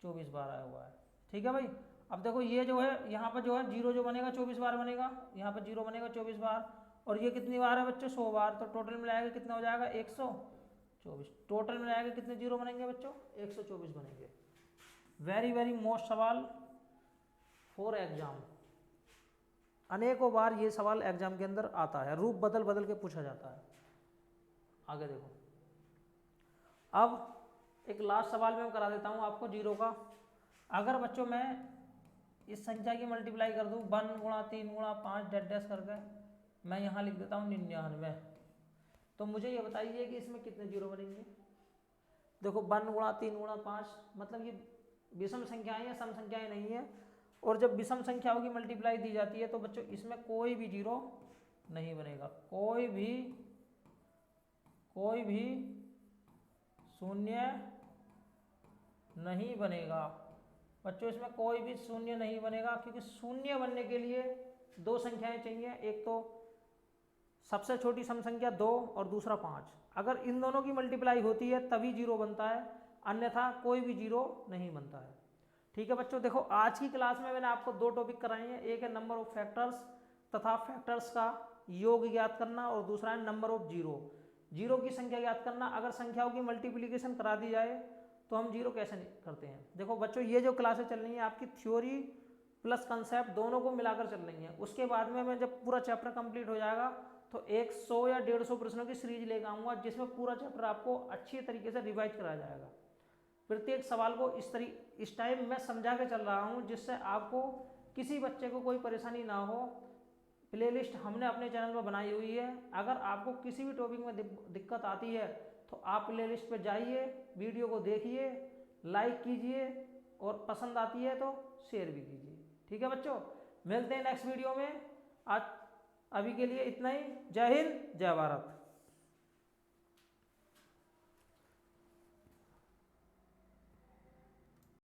24 बार आया हुआ है। ठीक है भाई। अब देखो ये जो है यहाँ पर जो है जीरो जो बनेगा 24 बार बनेगा, यहाँ पर जीरो बनेगा 24 बार, और ये कितनी बार है बच्चों 100 बार। तो टोटल मिलाएगा कितना हो जाएगा 124। टोटल मिलाएगा कितने जीरो बनेंगे बच्चों 124 बनेंगे। वेरी वेरी मोस्ट सवाल फॉर एग्जाम, अनेकों बार ये सवाल एग्जाम के अंदर आता है, रूप बदल बदल के पूछा जाता है। आगे देखो, अब एक लास्ट सवाल मैं करा देता हूँ आपको जीरो का। अगर बच्चों मैं इस संख्या की मल्टीप्लाई कर दूँ 1 गुणा 3 गुणा 5 डैश डैश करके मैं यहाँ लिख देता हूँ 99। तो मुझे ये बताइए कि इसमें कितने जीरो बनेंगे। देखो 1 गुणा 3 गुणा 5 मतलब ये विषम संख्याएं या सम संख्याएं नहीं है, और जब विषम संख्याओं की मल्टीप्लाई दी जाती है तो बच्चों इसमें कोई भी जीरो नहीं बनेगा, कोई भी शून्य नहीं बनेगा बच्चों, इसमें कोई भी शून्य नहीं बनेगा, क्योंकि शून्य बनने के लिए दो संख्याएं चाहिए, एक तो सबसे छोटी सम संख्या 2 और दूसरा 5। अगर इन दोनों की मल्टीप्लाई होती है तभी जीरो बनता है, अन्यथा कोई भी जीरो नहीं बनता है। ठीक है बच्चों, देखो आज की क्लास में मैंने आपको दो टॉपिक कराए हैं, एक है नंबर ऑफ फैक्टर्स तथा फैक्टर्स का योग ज्ञात करना, और दूसरा है नंबर ऑफ जीरो, जीरो की संख्या ज्ञात करना। अगर संख्याओं की मल्टीप्लिकेशन करा दी जाए तो हम जीरो कैसे करते हैं। देखो बच्चों, ये जो क्लासेस चल रही हैं आपकी थ्योरी प्लस कंसेप्ट दोनों को मिलाकर चल रही हैं। उसके बाद में मैं जब पूरा चैप्टर कंप्लीट हो जाएगा तो 100 या 150 प्रश्नों की सीरीज लेकर आऊँगा, जिसमें पूरा चैप्टर आपको अच्छी तरीके से रिवाइज कराया जाएगा। प्रत्येक सवाल को इस टाइम मैं समझा के चल रहा हूँ, जिससे आपको किसी बच्चे को कोई परेशानी ना हो। प्लेलिस्ट हमने अपने चैनल पर बनाई हुई है, अगर आपको किसी भी टॉपिक में दिक्कत आती है तो आप प्लेलिस्ट पर जाइए, वीडियो को देखिए, लाइक कीजिए, और पसंद आती है तो शेयर भी कीजिए। ठीक है बच्चों, मिलते हैं नेक्स्ट वीडियो में। आज अभी के लिए इतना ही। जय हिंद, जय भारत।